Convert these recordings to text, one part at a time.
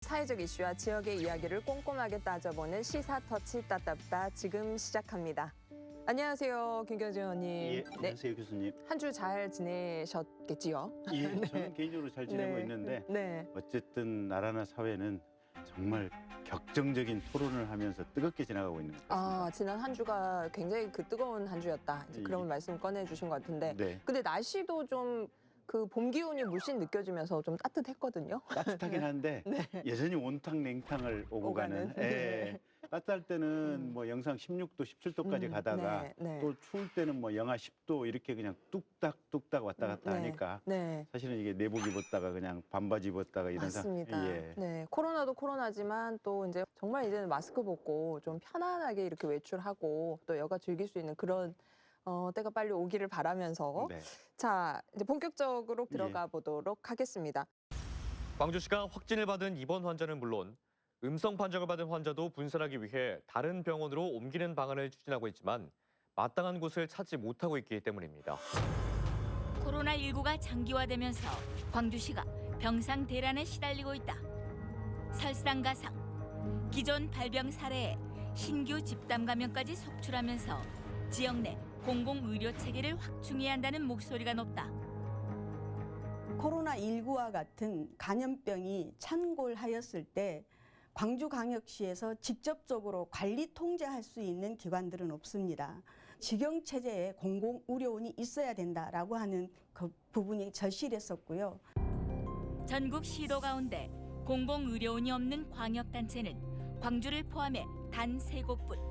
사회적 이슈와 지역의 이야기를 꼼꼼하게 따져보는 시사터치 따따따 지금 시작합니다. 안녕하세요, 김경진 의원님. 예, 안녕하세요 교수님. 한 주 잘 지내셨겠지요? 예, 네. 저는 개인적으로 잘 지내고 있는데 네. 어쨌든 나라나 사회는 정말 격정적인 토론을 하면서 뜨겁게 지나가고 있는 것 같습니다. 지난 한 주가 굉장히 뜨거운 한 주였다. 이제 그런 말씀 꺼내주신 것 같은데. 네. 근데 날씨도 좀 봄 기운이 물씬 느껴지면서 좀 따뜻했거든요. 따뜻하긴 한데 여전히 온탕 냉탕을 오고 가는. 예. 따뜻할 때는 뭐 영상 16도, 17도까지 가다가 또 추울 때는 뭐 영하 10도 이렇게 그냥 뚝딱 왔다 갔다 하니까 사실은 이게 내복 입었다가 그냥 반바지 입었다가 이런 맞습니다. 예. 네, 코로나도 코로나지만 또 이제 정말 이제는 마스크 벗고 좀 편안하게 이렇게 외출하고 또 여가 즐길 수 있는 그런 때가 빨리 오기를 바라면서 자, 이제 본격적으로 들어가 보도록 하겠습니다. 광주시가 확진을 받은 입원 환자는 물론 음성 판정을 받은 환자도 분산하기 위해 다른 병원으로 옮기는 방안을 추진하고 있지만 마땅한 곳을 찾지 못하고 있기 때문입니다. 코로나19가 장기화되면서 광주시가 병상 대란에 시달리고 있다. 설상가상, 기존 발병 사례에 신규 집단 감염까지 속출하면서 지역 내 공공의료 체계를 확충해야 한다는 목소리가 높다. 코로나19와 같은 감염병이 창궐하였을 때 광주광역시에서 직접적으로 관리 통제할 수 있는 기관들은 없습니다. 직영체제에 공공의료원이 있어야 된다라고 하는 그 부분이 절실했었고요. 전국 시도 가운데 공공의료원이 없는 광역단체는 광주를 포함해 단 3곳뿐.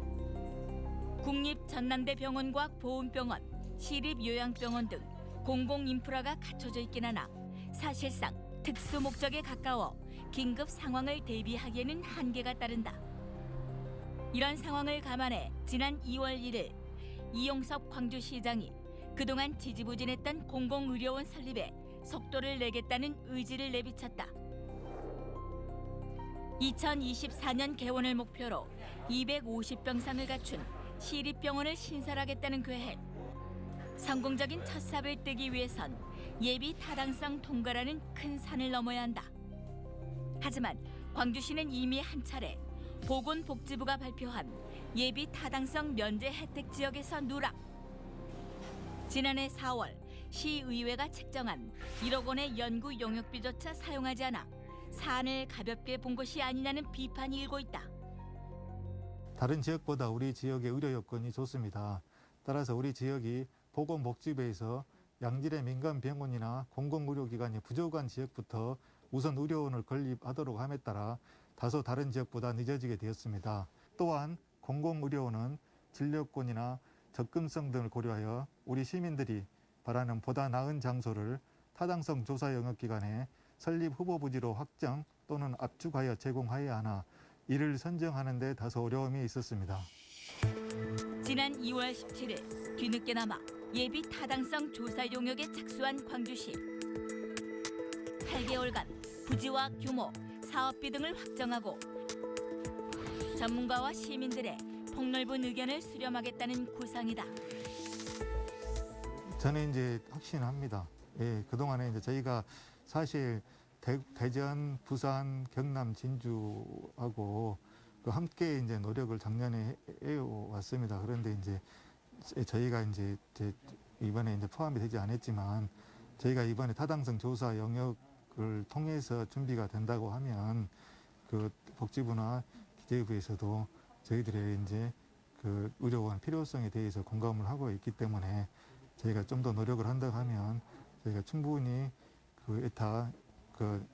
국립전남대병원과 보훈병원, 시립요양병원 등 공공인프라가 갖춰져 있긴 하나 사실상 특수 목적에 가까워 긴급 상황을 대비하기에는 한계가 따른다. 이런 상황을 감안해 지난 2월 1일 이용섭 광주시장이 그동안 지지부진했던 공공의료원 설립에 속도를 내겠다는 의지를 내비쳤다. 2024년 개원을 목표로 250병상을 갖춘 시립병원을 신설하겠다는 계획. 성공적인 첫 삽을 뜨기 위해선 예비 타당성 통과라는 큰 산을 넘어야 한다. 하지만 광주시는 이미 한 차례 보건복지부가 발표한 예비 타당성 면제 혜택 지역에서 누락. 지난해 4월 시의회가 책정한 1억 원의 연구 용역비조차 사용하지 않아 산을 가볍게 본 것이 아니냐는 비판이 일고 있다. 다른 지역보다 우리 지역의 의료 여건이 좋습니다. 따라서 우리 지역이 보건복지부에서 양질의 민간병원이나 공공의료기관이 부족한 지역부터 우선 의료원을 건립하도록 함에 따라 다소 다른 지역보다 늦어지게 되었습니다. 또한 공공의료원은 진료권이나 접근성 등을 고려하여 우리 시민들이 바라는 보다 나은 장소를 타당성 조사 영역기관에 설립 후보 부지로 확정 또는 압축하여 제공하여야 하나 이를 선정하는 데 다소 어려움이 있었습니다. 지난 2월 17일 뒤늦게나마 예비 타당성 조사 용역에 착수한 광주시. 8개월간 부지와 규모, 사업비 등을 확정하고 전문가와 시민들의 폭넓은 의견을 수렴하겠다는 구상이다. 저는 이제 확신합니다. 예, 그동안에 이제 저희가 사실 대전, 부산, 경남, 진주하고 함께 이제 노력을 작년에 해왔습니다. 그런데 이제 저희가 이제 이번에 이제 포함이 되지 않았지만 저희가 이번에 타당성 조사 영역을 통해서 준비가 된다고 하면 그 복지부나 기재부에서도 저희들의 이제 그 의료원 필요성에 대해서 공감을 하고 있기 때문에 저희가 좀 더 노력을 한다고 하면 저희가 충분히 그 에타 그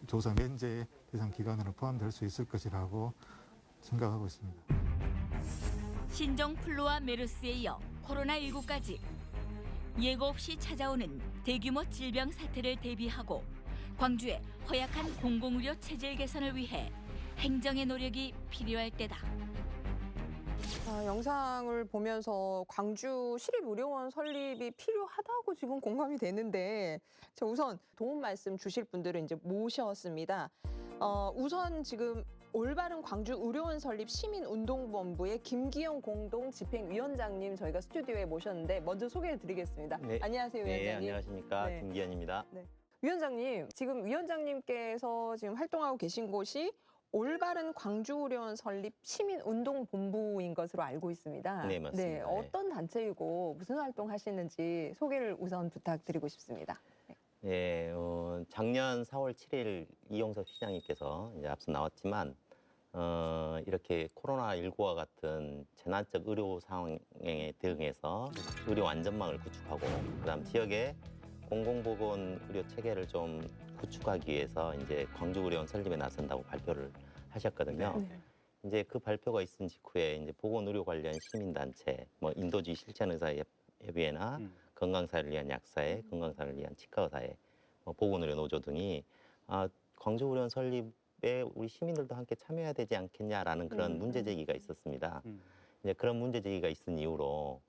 조사 면제 대상 기관으로 포함될 수 있을 것이라고 생각하고 있습니다. 신종 플루와 메르스에 이어 코로나19까지 예고 없이 찾아오는 대규모 질병 사태를 대비하고 광주의 허약한 공공의료 체질 개선을 위해 행정의 노력이 필요할 때다. 영상을 보면서 광주 시립의료원 설립이 필요하다고 지금 공감이 되는데 자, 우선 도움 말씀 주실 분들을 이제 모셨습니다. 우선 지금 올바른 광주 의료원 설립 시민운동본부의 김기영 공동집행위원장님 저희가 스튜디오에 모셨는데 먼저 소개를 드리겠습니다. 네. 안녕하세요, 네, 위원장님. 안녕하십니까. 네. 김기현입니다. 네. 위원장님, 지금 위원장님께서 지금 활동하고 계신 곳이 올바른 광주의료원 설립 시민운동본부인 것으로 알고 있습니다. 네, 맞습니다. 네, 어떤 단체이고 무슨 활동하시는지 소개를 우선 부탁드리고 싶습니다. 예, 작년 4월 7일 이용섭 시장님께서 이제 앞서 나왔지만 이렇게 코로나19와 같은 재난적 의료 상황에 대응해서 의료 안전망을 구축하고 그다음 지역의 공공보건 의료 체계를 좀 구축하기 위해서 이제 광주의료원 설립에 나선다고 발표를 하셨거든요. 네. 이제 그 발표가 있은 직후에 이제 보건의료 관련 시민단체, 뭐 인도주의 실천의사협의회나 건강사를 위한 약사회, 건강사를 위한 치과의사회, 뭐 보건의료 노조 등이 광주의료원 설립에 우리 시민들도 함께 참여해야 되지 않겠냐라는 그런 문제 제기가 있었습니다. 이제 그런 문제 제기가 있은 이후로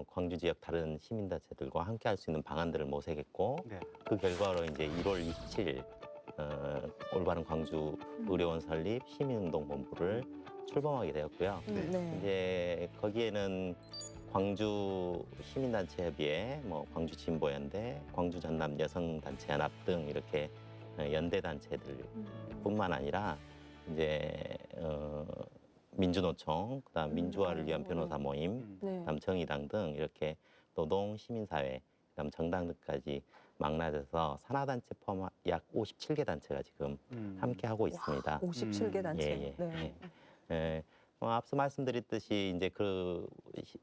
광주 지역 다른 시민단체들과 함께 할 수 있는 방안들을 모색했고 네. 그 결과로 이제 1월 27일 올바른 광주 의료원 설립 시민운동본부를 출범하게 되었고요. 네. 이제 거기에는 광주 시민단체협의회, 뭐 광주 진보연대, 광주 전남 여성단체연합 등 이렇게 연대 단체들뿐만 아니라 이제 민주노총, 그다음 민주화를 위한 변호사 모임, 네. 그다음 정의당 등 이렇게 노동 시민사회, 그다음 정당 등까지 망라져서 산하단체 포함 약 57개 단체가 지금 함께 하고 있습니다. 57개 단체. 예, 예, 네. 예. 앞서 말씀드렸듯이 이제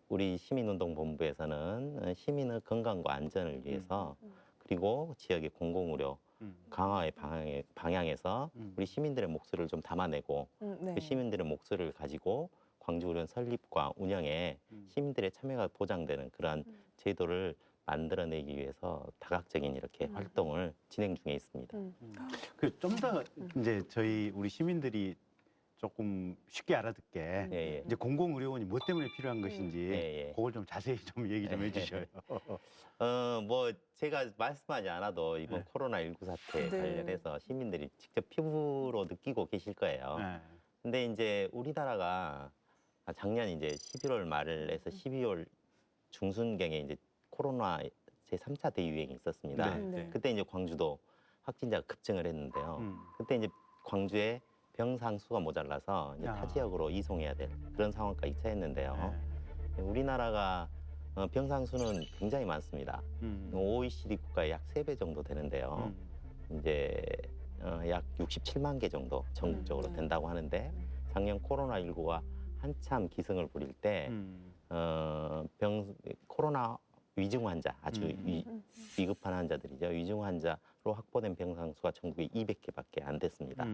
우리 시민운동본부에서는 시민의 건강과 안전을 위해서 그리고 지역의 공공의료 강화의 방향에서 우리 시민들의 목소리를 좀 담아내고 네. 그 시민들의 목소리를 가지고 광주의료원 설립과 운영에 시민들의 참여가 보장되는 그러한 제도를 만들어내기 위해서 다각적인 이렇게 활동을 진행 중에 있습니다. 그 좀 더 이제 우리 시민들이 조금 쉽게 알아듣게 예, 예. 이제 공공의료원이 뭐 때문에 필요한 것인지 예, 예. 그걸 좀 자세히 좀 얘기 좀 해주셔요. 뭐 제가 말씀하지 않아도 이번 네. 코로나19 사태에 네. 관련해서 시민들이 직접 피부로 느끼고 계실 거예요. 네. 근데 이제 우리나라가 작년 이제 11월 말에서 12월 중순경에 이제 코로나 제3차 대유행이 있었습니다. 네, 네. 그때 이제 광주도 확진자가 급증을 했는데요. 그때 이제 광주에 병상 수가 모자라서 이제 야. 타 지역으로 이송해야 될 그런 상황까지 처했는데요. 네. 우리나라가 병상 수는 굉장히 많습니다. OECD 국가의 약 3배 정도 되는데요. 이제 약 67만 개 정도 전국적으로 네. 된다고 하는데 작년 코로나19가 한참 기승을 부릴 때 코로나 위중 환자, 아주 위급한 환자들이죠. 위중 환자로 확보된 병상 수가 전국에 200개밖에 안 됐습니다.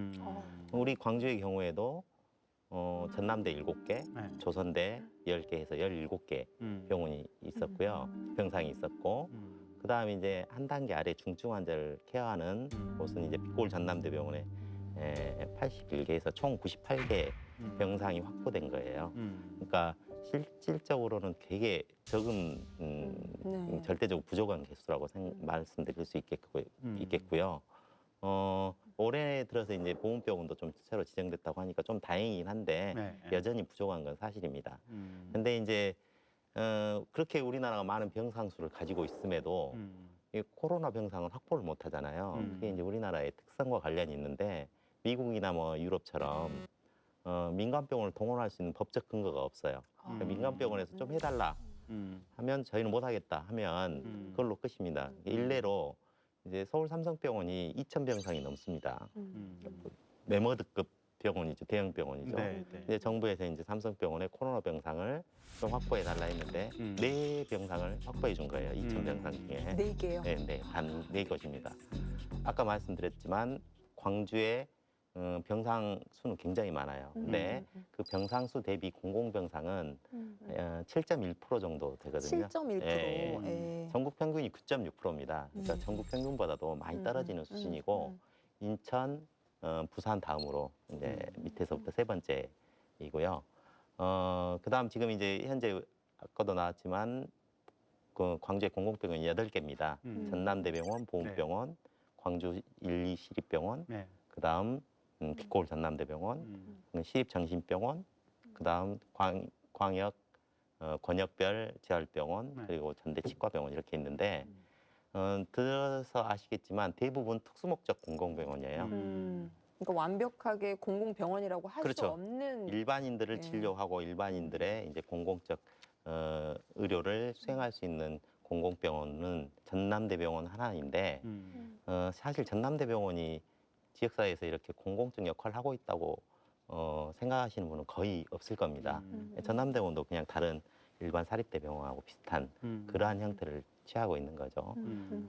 우리 광주의 경우에도 전남대 7개, 네. 조선대 10개 해서 17개 병원이 있었고요. 병상이 있었고 그다음에 이제 한 단계 아래 중증 환자를 케어하는 곳은 이제 빛골 전남대병원에 81개에서 총 98개 병상이 확보된 거예요. 그러니까 실질적으로는 되게 적은 네. 절대적으로 부족한 개수라고 말씀드릴 수 있겠고요. 올해 들어서 이제 보훈병원도 좀 새로 지정됐다고 하니까 좀 다행이긴 한데 네. 여전히 부족한 건 사실입니다. 근데 이제 그렇게 우리나라가 많은 병상 수를 가지고 있음에도 이 코로나 병상은 확보를 못 하잖아요. 그게 이제 우리나라의 특성과 관련이 있는데 미국이나 뭐 유럽처럼 민간병원을 동원할 수 있는 법적 근거가 없어요. 그러니까 민간병원에서 좀 해달라 하면 저희는 못 하겠다 하면 그걸로 끝입니다. 일례로 이제 서울 삼성병원이 2,000병상이 넘습니다. 메머드급 병원이죠, 대형 병원이죠. 네, 네. 이제 정부에서 이제 삼성병원에 코로나 병상을 좀 확보해 달라 했는데 4병상을 확보해 준 거예요. 2,000병상 중에. 4개요. 네, 네, 단 4곳입니다. 아까 말씀드렸지만 광주에 병상 수는 굉장히 많아요. 근데 그 병상 수 대비 공공병상은 7.1% 정도 되거든요. 7.1%. 예, 예. 전국 평균이 9.6%입니다. 그러니까 전국 평균보다도 많이 떨어지는 수준이고 인천, 부산 다음으로 이제 밑에서부터 세 번째이고요. 그다음 지금 이제 현재 아까도 나왔지만 그 광주의 공공병원이 8개입니다. 전남대병원, 보훈병원, 광주 1, 2 시립병원, 네. 그다음 빛골 전남대병원, 시립정신병원, 그다음 광역 권역별 재활병원 네. 그리고 전대 치과병원 이렇게 있는데 들어서 아시겠지만 대부분 특수목적 공공병원이에요. 그러니까 완벽하게 공공병원이라고 할 수 그렇죠. 없는 일반인들을 예. 치료하고 일반인들의 이제 공공적 의료를 수행할 수 있는 공공병원은 전남대병원 하나인데 사실 전남대병원이 지역사회에서 이렇게 공공적 역할을 하고 있다고 생각하시는 분은 거의 없을 겁니다. 전남대병원도 그냥 다른 일반 사립대병원하고 비슷한 그러한 형태를 취하고 있는 거죠.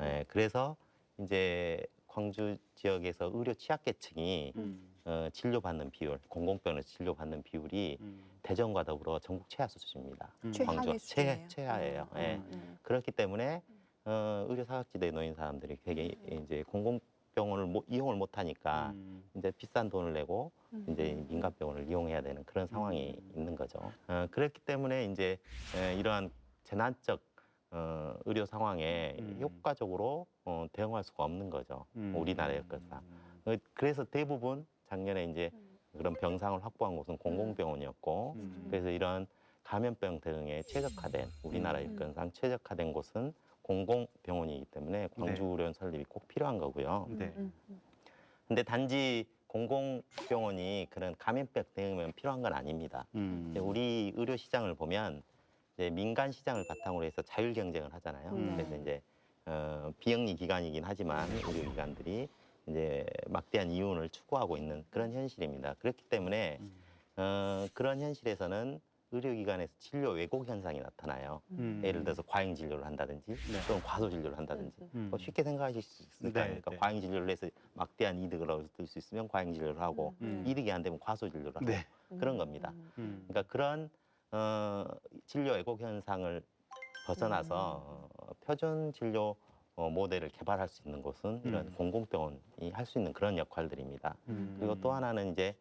예, 그래서 이제 광주 지역에서 의료 취약계층이 진료받는 비율, 공공병원에서 진료받는 비율이 대전과 더불어 전국 최하 수준입니다. 최하위 광주가 수준이에요. 최하예요. 예. 그렇기 때문에 의료 사각지대에 놓인 사람들이 되게 이제 공공병원을 이용을 못하니까 이제 비싼 돈을 내고 이제 민간병원을 이용해야 되는 그런 상황이 있는 거죠. 그렇기 때문에 이제 이러한 재난적 의료 상황에 효과적으로 대응할 수가 없는 거죠. 우리나라의 것상. 그래서 대부분 작년에 이제 그런 병상을 확보한 곳은 공공병원이었고, 그래서 이런 감염병 대응에 최적화된 우리나라 여건상 최적화된 곳은 공공병원이기 때문에 광주의료원 설립이 꼭 필요한 거고요. 근데 단지 공공병원이 그런 감염병 대응에 필요한 건 아닙니다. 우리 의료 시장을 보면 이제 민간 시장을 바탕으로 해서 자율 경쟁을 하잖아요. 그래서 이제 비영리 기관이긴 하지만 의료기관들이 이제 막대한 이윤을 추구하고 있는 그런 현실입니다. 그렇기 때문에 그런 현실에서는 의료기관에서 진료 왜곡 현상이 나타나요. 예를 들어서 과잉 진료를 한다든지 또는 과소 진료를 한다든지 뭐 쉽게 생각하실 수 있을 거 아닙니까? 과잉 진료를 해서 막대한 이득을 얻을 수 있으면 과잉 진료를 하고 이득이 안 되면 과소 진료를 하고 그런 겁니다. 그러니까 그런 진료 왜곡 현상을 벗어나서 표준 진료 모델을 개발할 수 있는 곳은 이런 공공병원이 할 수 있는 그런 역할들입니다. 그리고 또 하나는 이제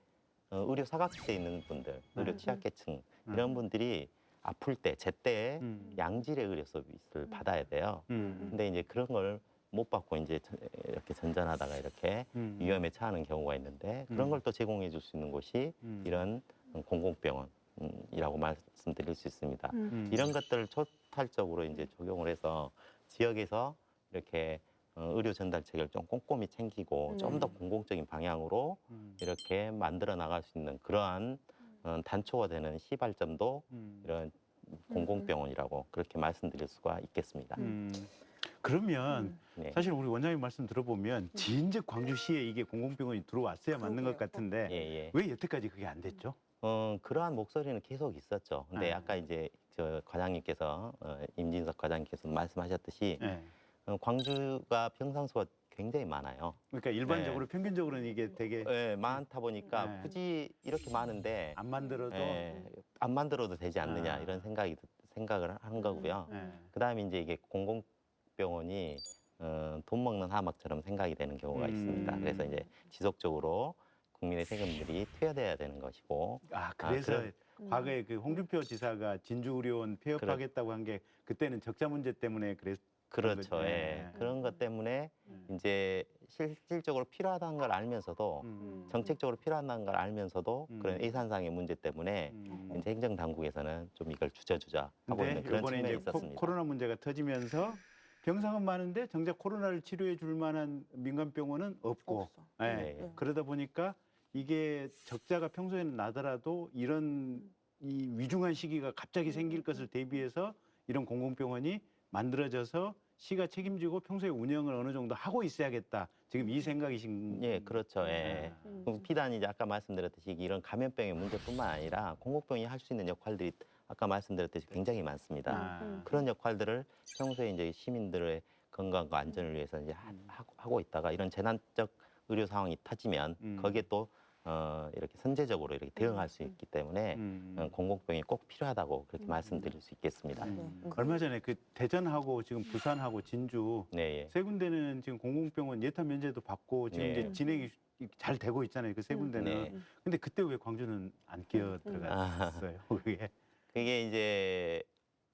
의료 사각지대에 있는 분들, 의료 취약계층 이런 분들이 아플 때, 제때에 양질의 의료 서비스를 받아야 돼요. 근데 이제 그런 걸 못 받고 이제 이렇게 전전하다가 이렇게 위험에 처하는 경우가 있는데 그런 걸 또 제공해 줄 수 있는 곳이 이런 공공병원이라고 말씀드릴 수 있습니다. 이런 것들을 초탈적으로 이제 적용을 해서 지역에서 이렇게 의료 전달 체계를 좀 꼼꼼히 챙기고 좀 더 공공적인 방향으로 이렇게 만들어 나갈 수 있는 그러한 단초가 되는 시발점도 이런 공공병원이라고 그렇게 말씀드릴 수가 있겠습니다. 그러면 네. 사실 우리 원장님 말씀 들어보면 진즉 광주시에 이게 공공병원이 들어왔어야 맞는 것 같은데 예. 왜 여태까지 그게 안 됐죠? 그러한 목소리는 계속 있었죠. 근데 아까 이제 저 과장님께서 임진석 과장님께서 말씀하셨듯이 광주가 병상수가 굉장히 많아요. 그러니까 일반적으로 평균적으로는 이게 되게 많다 보니까 굳이 이렇게 많은데 안 만들어도 안 만들어도 되지 않느냐 이런 생각을 하는 거고요. 그다음에 이제 이게 공공병원이 돈 먹는 하막처럼 생각이 되는 경우가 있습니다. 그래서 이제 지속적으로 국민의 세금들이 투여돼야 되는 것이고. 그래서 과거에 그 홍준표 지사가 진주의료원 폐업하겠다고 한 게 그때는 적자 문제 때문에 그렇죠. 그런 것 때문에 이제 실질적으로 필요하다는 걸 알면서도 정책적으로 필요하다는 걸 알면서도 그런 예산상의 문제 때문에 이제 행정 당국에서는 좀 이걸 주저주저 하고 있는 그런 이번에 측면이 이제 있었습니다. 코로나 문제가 터지면서 병상은 많은데 정작 코로나를 치료해 줄 만한 민간병원은 없고 그러다 보니까 이게 적자가 평소에는 나더라도 이런 이 위중한 시기가 갑자기 생길 것을 대비해서 이런 공공병원이 만들어져서 시가 책임지고 평소에 운영을 어느 정도 하고 있어야겠다. 지금 이 생각이신 그렇죠. 비단 이제 아까 말씀드렸듯이 이런 감염병의 문제뿐만 아니라 공공병원이 할 수 있는 역할들이 아까 말씀드렸듯이 굉장히 많습니다. 그런 역할들을 평소에 이제 시민들의 건강과 안전을 위해서 이제 하고 있다가 이런 재난적 의료 상황이 터지면 거기에 또 이렇게 선제적으로 이렇게 대응할 수 있기 때문에 공공병이 꼭 필요하다고 그렇게 말씀드릴 수 있겠습니다. 얼마 전에 그 대전하고 지금 부산하고 진주 세 군데는 지금 공공병원 예타 면제도 받고 지금 이제 진행이 잘 되고 있잖아요. 그 세 군데는. 근데 그때 왜 광주는 안 끼어 들어갔어요? 그게 이제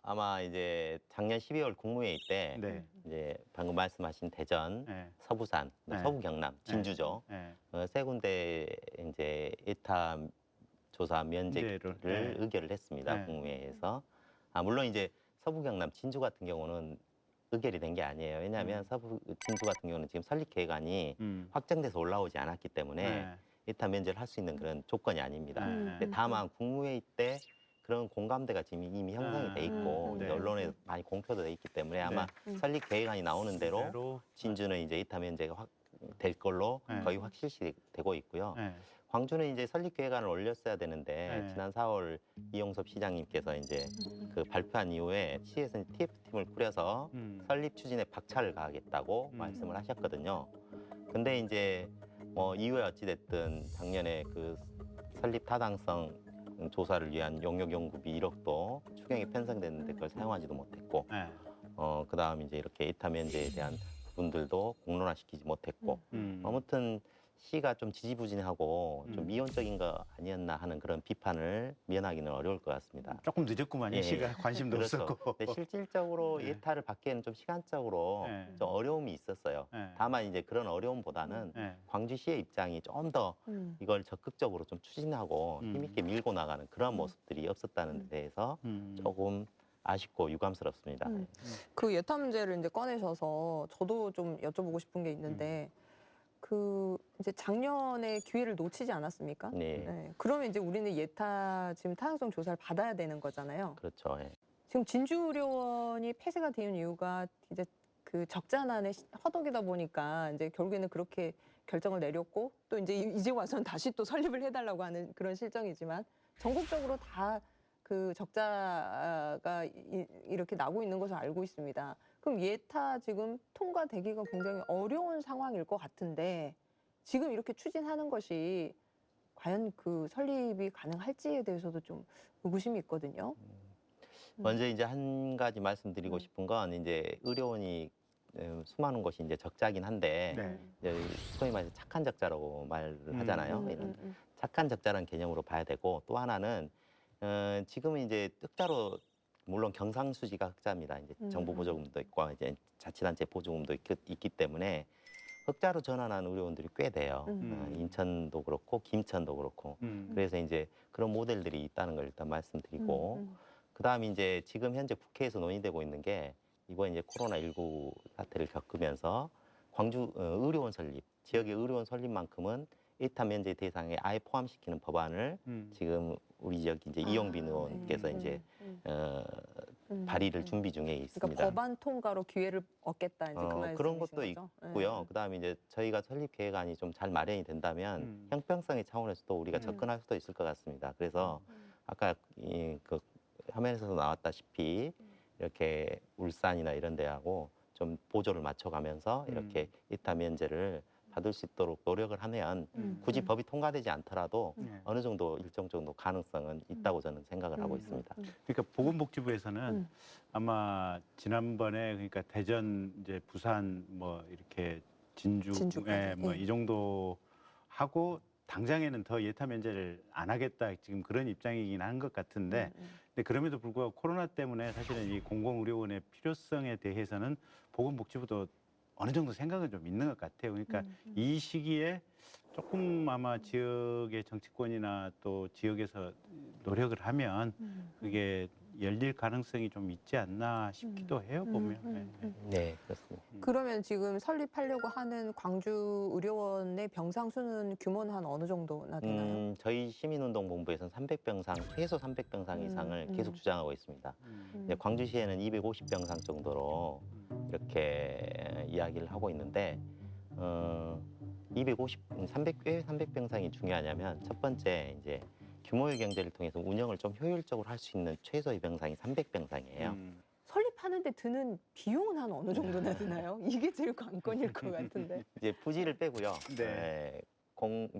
아마 이제 작년 12월 국무회의 때 이제 방금 말씀하신 대전, 서부산, 서부 경남, 진주죠. 세 군데 이제 예타 조사 면제를 의결을 했습니다. 국무회의에서. 물론 이제 서부 경남, 진주 같은 경우는 의결이 된 게 아니에요. 왜냐하면 서부 진주 같은 경우는 지금 설립 계획안이 확정돼서 올라오지 않았기 때문에 예타 면제를 할 수 있는 그런 조건이 아닙니다. 근데 다만 국무회의 때 그런 공감대가 지금 이미 형성이 돼 있고 네. 언론에 많이 공표도 돼 있기 때문에 아마 설립 계획안이 나오는 대로 대로. 진주는 이제 예타 면제가 될 걸로 거의 확실시 되고 있고요. 네. 광주는 이제 설립 계획안을 올렸어야 되는데 네. 지난 4월 이용섭 시장님께서 이제 그 발표한 이후에 시에서 TF팀을 꾸려서 설립 추진에 박차를 가하겠다고 말씀을 하셨거든요. 근데 이제 뭐 이후에 어찌됐든 작년에 그 설립 타당성 조사를 위한 용역 연구비 1억도 추경에 편성됐는데 그걸 사용하지도 못했고 네. 그다음 이제 이렇게 예타 면제에 대한 부분들도 공론화시키지 못했고 아무튼 시가 좀 지지부진하고 좀 미온적인 거 아니었나 하는 그런 비판을 면하기는 어려울 것 같습니다. 조금 늦었구만요. 예. 시가 관심도 그렇죠. 없었고. 근데 실질적으로 네. 예타를 받기에는 좀 시간적으로 네. 좀 어려움이 있었어요. 네. 다만 이제 그런 어려움보다는 네. 광주시의 입장이 좀 더 이걸 적극적으로 좀 추진하고 힘있게 밀고 나가는 그런 모습들이 없었다는 데 대해서 조금 아쉽고 유감스럽습니다. 그 예타 문제를 이제 꺼내셔서 저도 좀 여쭤보고 싶은 게 있는데 그 이제 작년에 기회를 놓치지 않았습니까? 네. 그러면 이제 우리는 예타 지금 타당성 조사를 받아야 되는 거잖아요. 그렇죠. 예. 지금 진주의료원이 폐쇄가 되는 이유가 이제 그 적자난의 허덕이다 보니까 이제 결국에는 그렇게 결정을 내렸고 또 이제 와서는 다시 또 설립을 해달라고 하는 그런 실정이지만 전국적으로 다 그 적자가 이렇게 나고 있는 것을 알고 있습니다. 그럼 예타 지금 통과되기가 굉장히 어려운 상황일 것 같은데 지금 이렇게 추진하는 것이 과연 그 설립이 가능할지에 대해서도 좀 의구심이 있거든요. 먼저 이제 한 가지 말씀드리고 싶은 건 이제 의료원이 수많은 곳이 이제 적자긴 한데 네. 이제 소위 말해서 착한 적자라고 말을 하잖아요. 이런 착한 적자라는 개념으로 봐야 되고 또 하나는 지금은 이제 흑자로 물론 경상수지가 흑자입니다. 이제 정부 보조금도 있고 이제 자치단체 보조금도 있기 때문에 흑자로 전환한 의료원들이 꽤 돼요. 인천도 그렇고 김천도 그렇고 그래서 이제 그런 모델들이 있다는 걸 일단 말씀드리고 그다음 이제 지금 현재 국회에서 논의되고 있는 게 이번 이제 코로나19 사태를 겪으면서 광주 의료원 설립 지역의 의료원 설립만큼은 예타 면제 대상에 아예 포함시키는 법안을 지금 우리 지역 이제 이용빈 의원께서 이제 발의를 준비 중에 있습니다. 그러니까 법안 통과로 기회를 얻겠다 이제 그 말씀이신 그런 것도 거죠? 있고요. 그다음에 이제 저희가 설립 계획안이 좀 잘 마련이 된다면 형평성의 차원에서도 우리가 접근할 수도 있을 것 같습니다. 그래서 아까 그 화면에서도 나왔다시피 이렇게 울산이나 이런 데하고 좀 보조를 맞춰가면서 이렇게 예타 면제를 받을 수 있도록 노력을 하면 굳이 법이 통과되지 않더라도 어느 정도 일정 정도 가능성은 있다고 저는 생각을 하고 있습니다. 그러니까 보건복지부에서는 아마 지난번에 그러니까 대전 이제 부산 뭐 이렇게 진주에 뭐 이 정도 하고 당장에는 더 예타 면제를 안 하겠다 지금 그런 입장이긴 한 것 같은데 근데 그럼에도 불구하고 코로나 때문에 사실은 이 공공의료원의 필요성에 대해서는 보건복지부도 어느 정도 생각은 좀 있는 것 같아요. 그러니까 이 시기에 조금 아마 지역의 정치권이나 또 지역에서 노력을 하면 그게 열릴 가능성이 좀 있지 않나 싶기도 해요, 보면. 네, 그렇습니다. 그러면 지금 설립하려고 하는 광주 의료원의 병상 수는 규모는 한 어느 정도나 되나요? 저희 시민운동본부에서는 300병상, 최소 300병상 이상을 계속 주장하고 있습니다. 이제 광주시에는 250병상 정도로 이렇게 이야기를 하고 있는데 왜 300병상이 중요하냐면 첫 번째 이제 규모의 경제를 통해서 운영을 좀 효율적으로 할 수 있는 최소의 병상이 300병상이에요. 설립하는데 드는 비용은 한 어느 정도나 드나요? 이게 제일 관건일 것 같은데. 이제 부지를 빼고요. 네.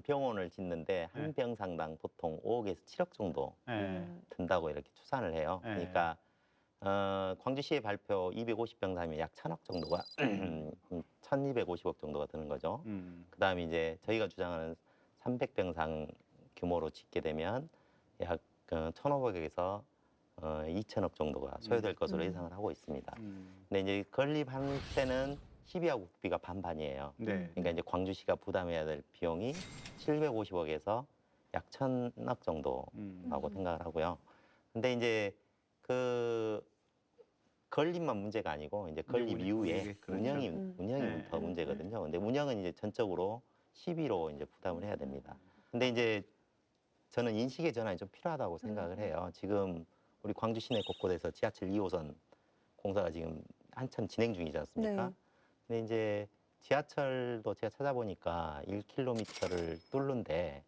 병원을 짓는데 한 병상당 보통 5억에서 7억 정도 든다고 이렇게 추산을 해요. 네. 그러니까 광주시의 발표 250병상이면 약 1,000억 정도가 1,250억 정도가 드는 거죠. 그다음에 이제 저희가 주장하는 300병상 규모로 짓게 되면 약 1,500억에서 2,000억 정도가 소요될 것으로 예상을 하고 있습니다. 근데 이제 건립할 때는 시비하고 국비가 반반이에요. 네. 그러니까 이제 광주시가 부담해야 될 비용이 750억에서 약 1,000억 정도라고 생각을 하고요. 근데 이제 그 건립만 문제가 아니고 이제 건립 이후에 그렇죠. 운영이 네. 더 문제거든요. 근데 운영은 이제 전적으로 시비로 이제 부담을 해야 됩니다. 근데 이제 저는 인식의 전환이 좀 필요하다고 생각을 해요. 지금 우리 광주 시내 곳곳에서 지하철 2호선 공사가 지금 한참 진행 중이지 않습니까? 네. 근데 이제 지하철도 제가 찾아보니까 1km를 뚫는데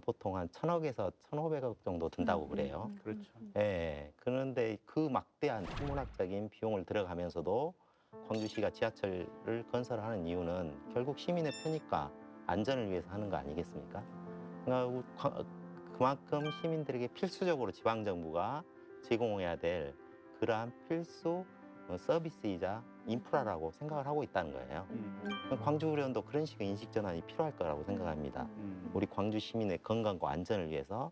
보통 한 1,000억에서 1,500억 정도 든다고 그래요. 그렇죠. 예. 그런데 그 막대한 천문학적인 비용을 들어가면서도 광주시가 지하철을 건설하는 이유는 결국 시민의 편익과 안전을 위해서 하는 거 아니겠습니까? 그러니까 그만큼 시민들에게 필수적으로 지방정부가 제공해야 될 그러한 필수 서비스이자 인프라라고 생각을 하고 있다는 거예요. 광주의료원도 그런 식의 인식 전환이 필요할 거라고 생각합니다. 우리 광주 시민의 건강과 안전을 위해서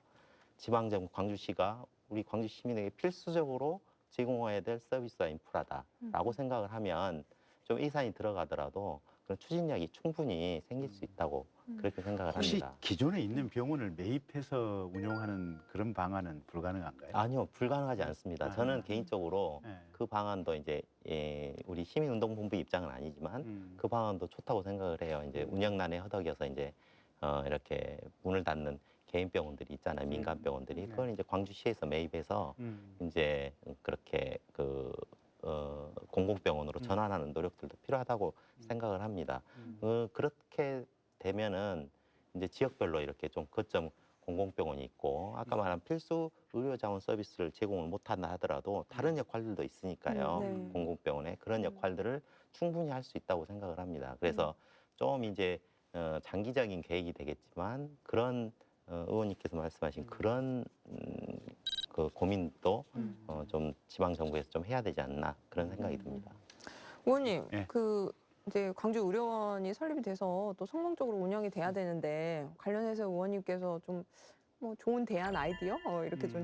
지방정부 광주시가 우리 광주 시민에게 필수적으로 제공해야 될 서비스와 인프라다라고 생각을 하면 좀 예산이 들어가더라도 그런 추진력이 충분히 생길 수 있다고 그렇게 생각을 혹시 합니다. 기존에 있는 병원을 매입해서 운영하는 그런 방안은 불가능한가요? 아니요, 불가능하지 않습니다. 저는 개인적으로 네. 그 방안도 이제 우리 시민운동본부 입장은 아니지만 그 방안도 좋다고 생각을 해요. 이제 운영난에 허덕여서 이제 이렇게 문을 닫는 개인 병원들이 있잖아요, 민간 병원들이. 그걸 이제 광주시에서 매입해서 이제 그렇게 공공병원으로 전환하는 노력들도 필요하다고 생각을 합니다. 그렇게 되면은 이제 지역별로 이렇게 좀 거점 공공병원이 있고 아까 말한 필수 의료자원 서비스를 제공을 못한다 하더라도 다른 역할들도 있으니까요. 네. 공공병원에 그런 역할들을 충분히 할 수 있다고 생각을 합니다. 그래서 좀 이제 장기적인 계획이 되겠지만 그런 의원님께서 말씀하신 그런 그 고민도 좀 지방 정부에서 좀 해야 되지 않나 그런 생각이 듭니다. 의원님, 예. 그 이제 광주 의료원이 설립이 돼서 또 성공적으로 운영이 돼야 되는데 관련해서 의원님께서 좀 뭐 좋은 대안 아이디어 이렇게 좀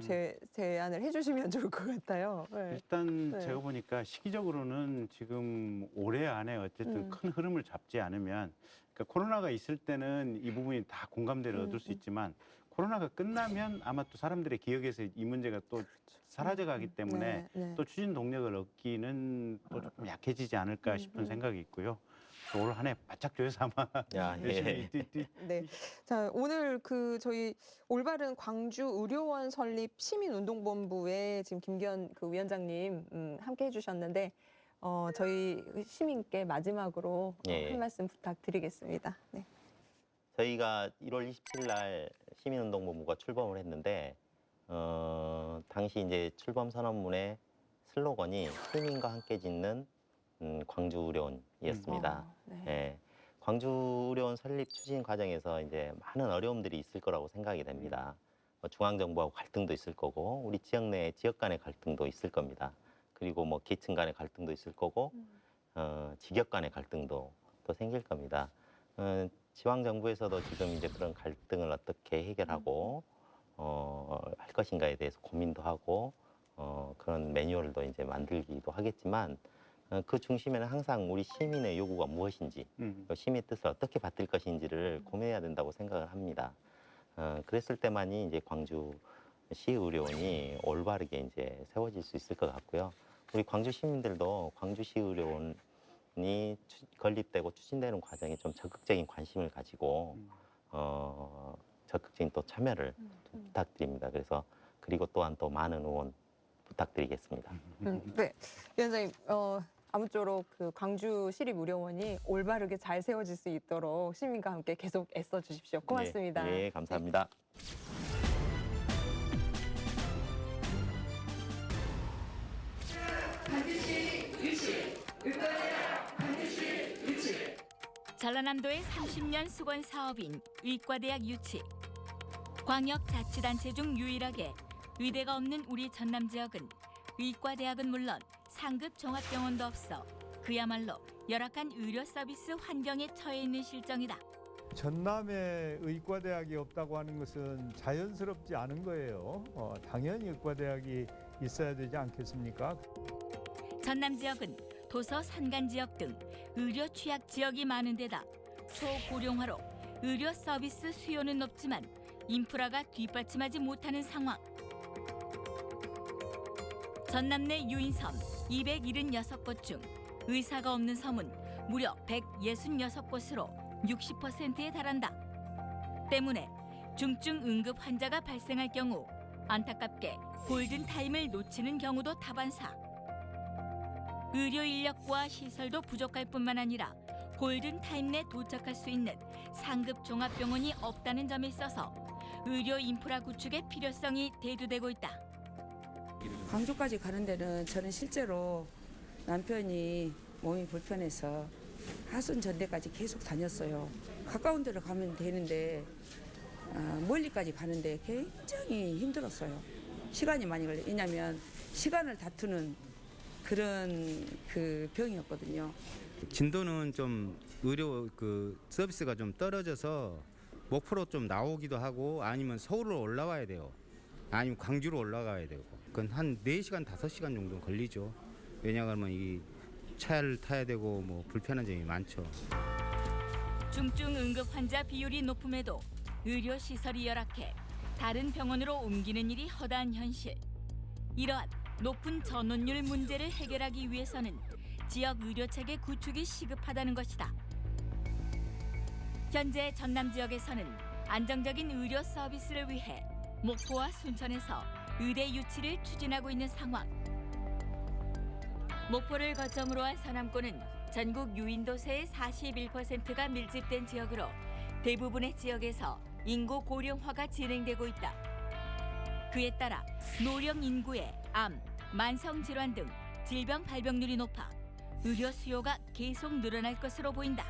제안을 해주시면 좋을 것 같아요. 네. 일단 네. 제가 보니까 시기적으로는 지금 올해 안에 어쨌든 큰 흐름을 잡지 않으면 그러니까 코로나가 있을 때는 이 부분이 다 공감대를 얻을 수 있지만 코로나가 끝나면 아마 또 사람들의 기억에서 이 문제가 또 사라져가기 때문에 네, 네. 또 추진 동력을 얻기는 또 조금 약해지지 않을까 싶은 생각이 있고요. 올 한 해 바짝 조여서 아마 야, 열심히 네. 자, 오늘 그 저희 올바른 광주 의료원 설립 시민운동본부에 지금 김기현 그 위원장님 함께 해주셨는데 저희 시민께 마지막으로 예. 한 말씀 부탁드리겠습니다. 네. 저희가 1월 27일 날 시민운동본부가 출범을 했는데 당시 이제 출범 선언문의 슬로건이 시민과 함께 짓는 광주 의료원이었습니다. 네. 예. 광주 의료원 설립 추진 과정에서 이제 많은 어려움들이 있을 거라고 생각이 됩니다. 중앙 정부하고 갈등도 있을 거고 우리 지역 내 지역 간의 갈등도 있을 겁니다. 그리고 뭐 계층 간의 갈등도 있을 거고 직역 간의 갈등도 또 생길 겁니다. 지방 정부에서도 지금 이제 그런 갈등을 어떻게 해결하고 할 것인가에 대해서 고민도 하고 그런 매뉴얼도 이제 만들기도 하겠지만 그 중심에는 항상 우리 시민의 요구가 무엇인지 또 시민의 뜻을 어떻게 받들 것인지를 고민해야 된다고 생각을 합니다. 그랬을 때만이 이제 광주시 의료원이 올바르게 이제 세워질 수 있을 것 같고요. 우리 광주 시민들도 광주시 의료원이 건립되고 추진되는 과정에 좀 적극적인 관심을 가지고 적극적인 또 참여를 좀 부탁드립니다. 그래서 그리고 또한 또 많은 응원 부탁드리겠습니다. 네, 위원장님 아무쪼록 그 광주 시립의료원이 올바르게 잘 세워질 수 있도록 시민과 함께 계속 애써 주십시오. 고맙습니다. 네, 감사합니다. 전라남도의 30년 수건 사업인 의과대학 유치. 광역자치단체 중 유일하게 의대가 없는 우리 전남 지역은 의과대학은 물론 상급 종합병원도 없어 그야말로 열악한 의료 서비스 환경에 처해 있는 실정이다. 전남에 의과대학이 없다고 하는 것은 자연스럽지 않은 거예요. 당연히 의과대학이 있어야 되지 않겠습니까? 전남 지역은 도서 산간 지역 등 의료 취약 지역이 많은 데다 초고령화로 의료 서비스 수요는 높지만 인프라가 뒷받침하지 못하는 상황. 전남 내 유인섬 276곳 중 의사가 없는 섬은 무려 166곳으로 60%에 달한다. 때문에 중증 응급 환자가 발생할 경우 안타깝게 골든타임을 놓치는 경우도 다반사. 의료 인력과 시설도 부족할 뿐만 아니라 골든타임 내 도착할 수 있는 상급 종합병원이 없다는 점에 있어서 의료 인프라 구축의 필요성이 대두되고 있다. 광주까지 가는 데는 저는 실제로 남편이 몸이 불편해서 하순 전대까지 계속 다녔어요. 가까운 데로 가면 되는데 멀리까지 가는데 굉장히 힘들었어요. 시간이 많이 걸려요. 왜냐하면 시간을 다투는 그런 그 병이었거든요. 진도는 좀 의료 서비스가 좀 떨어져서 목포로 좀 나오기도 하고 아니면 서울로 올라와야 돼요. 아니면 광주로 올라가야 되고. 그건 한 4시간, 5시간 정도 걸리죠. 왜냐하면 이 차를 타야 되고 뭐 불편한 점이 많죠. 중증 응급 환자 비율이 높음에도 의료 시설이 열악해 다른 병원으로 옮기는 일이 허다한 현실. 이러한 높은 전원율 문제를 해결하기 위해서는 지역 의료 체계 구축이 시급하다는 것이다. 현재 전남 지역에서는 안정적인 의료 서비스를 위해 목포와 순천에서 의대 유치를 추진하고 있는 상황. 목포를 거점으로 한 서남권은 전국 유인도세의 41%가 밀집된 지역으로 대부분의 지역에서 인구 고령화가 진행되고 있다. 그에 따라 노령 인구의 암, 만성질환 등 질병 발병률이 높아 의료 수요가 계속 늘어날 것으로 보인다.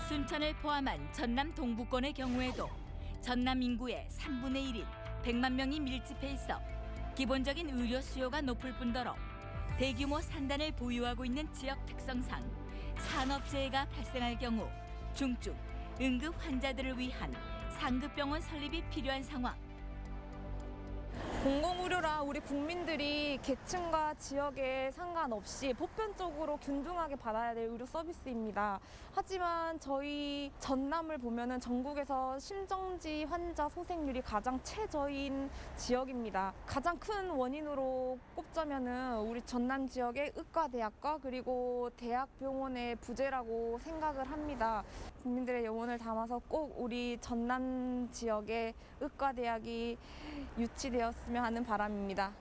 순천을 포함한 전남 동부권의 경우에도 전남 인구의 3분의 1인 100만 명이 밀집해 있어 기본적인 의료 수요가 높을 뿐더러 대규모 산단을 보유하고 있는 지역 특성상 산업재해가 발생할 경우 중증, 응급 환자들을 위한 상급병원 설립이 필요한 상황. 공공의료라 우리 국민들이 계층과 지역에 상관없이 보편적으로 균등하게 받아야 될 의료 서비스입니다. 하지만 저희 전남을 보면은 전국에서 심정지 환자 소생률이 가장 최저인 지역입니다. 가장 큰 원인으로 꼽자면은 우리 전남 지역의 의과대학과 그리고 대학병원의 부재라고 생각을 합니다. 국민들의 영혼을 담아서 꼭 우리 전남 지역의 의과대학이 유치되었으면 하는 바람입니다.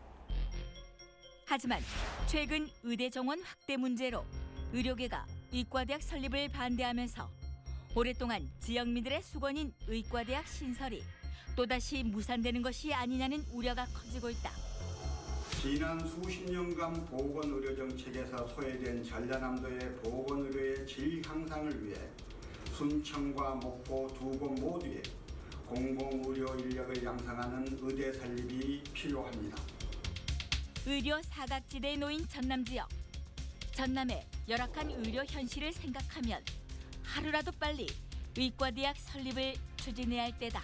하지만 최근 의대 정원 확대 문제로 의료계가 의과대학 설립을 반대하면서 오랫동안 지역민들의 수건인 의과대학 신설이 또다시 무산되는 것이 아니냐는 우려가 커지고 있다. 지난 수십 년간 보건의료 정책에서 소외된 전라남도의 보건의료의 질 향상을 위해 순천과 목포 두 곳 모두에 공공의료 인력을 양성하는 의대 설립이 필요합니다. 의료 사각지대에 놓인 전남 지역. 전남의 열악한 의료 현실을 생각하면 하루라도 빨리 의과대학 설립을 추진해야 할 때다.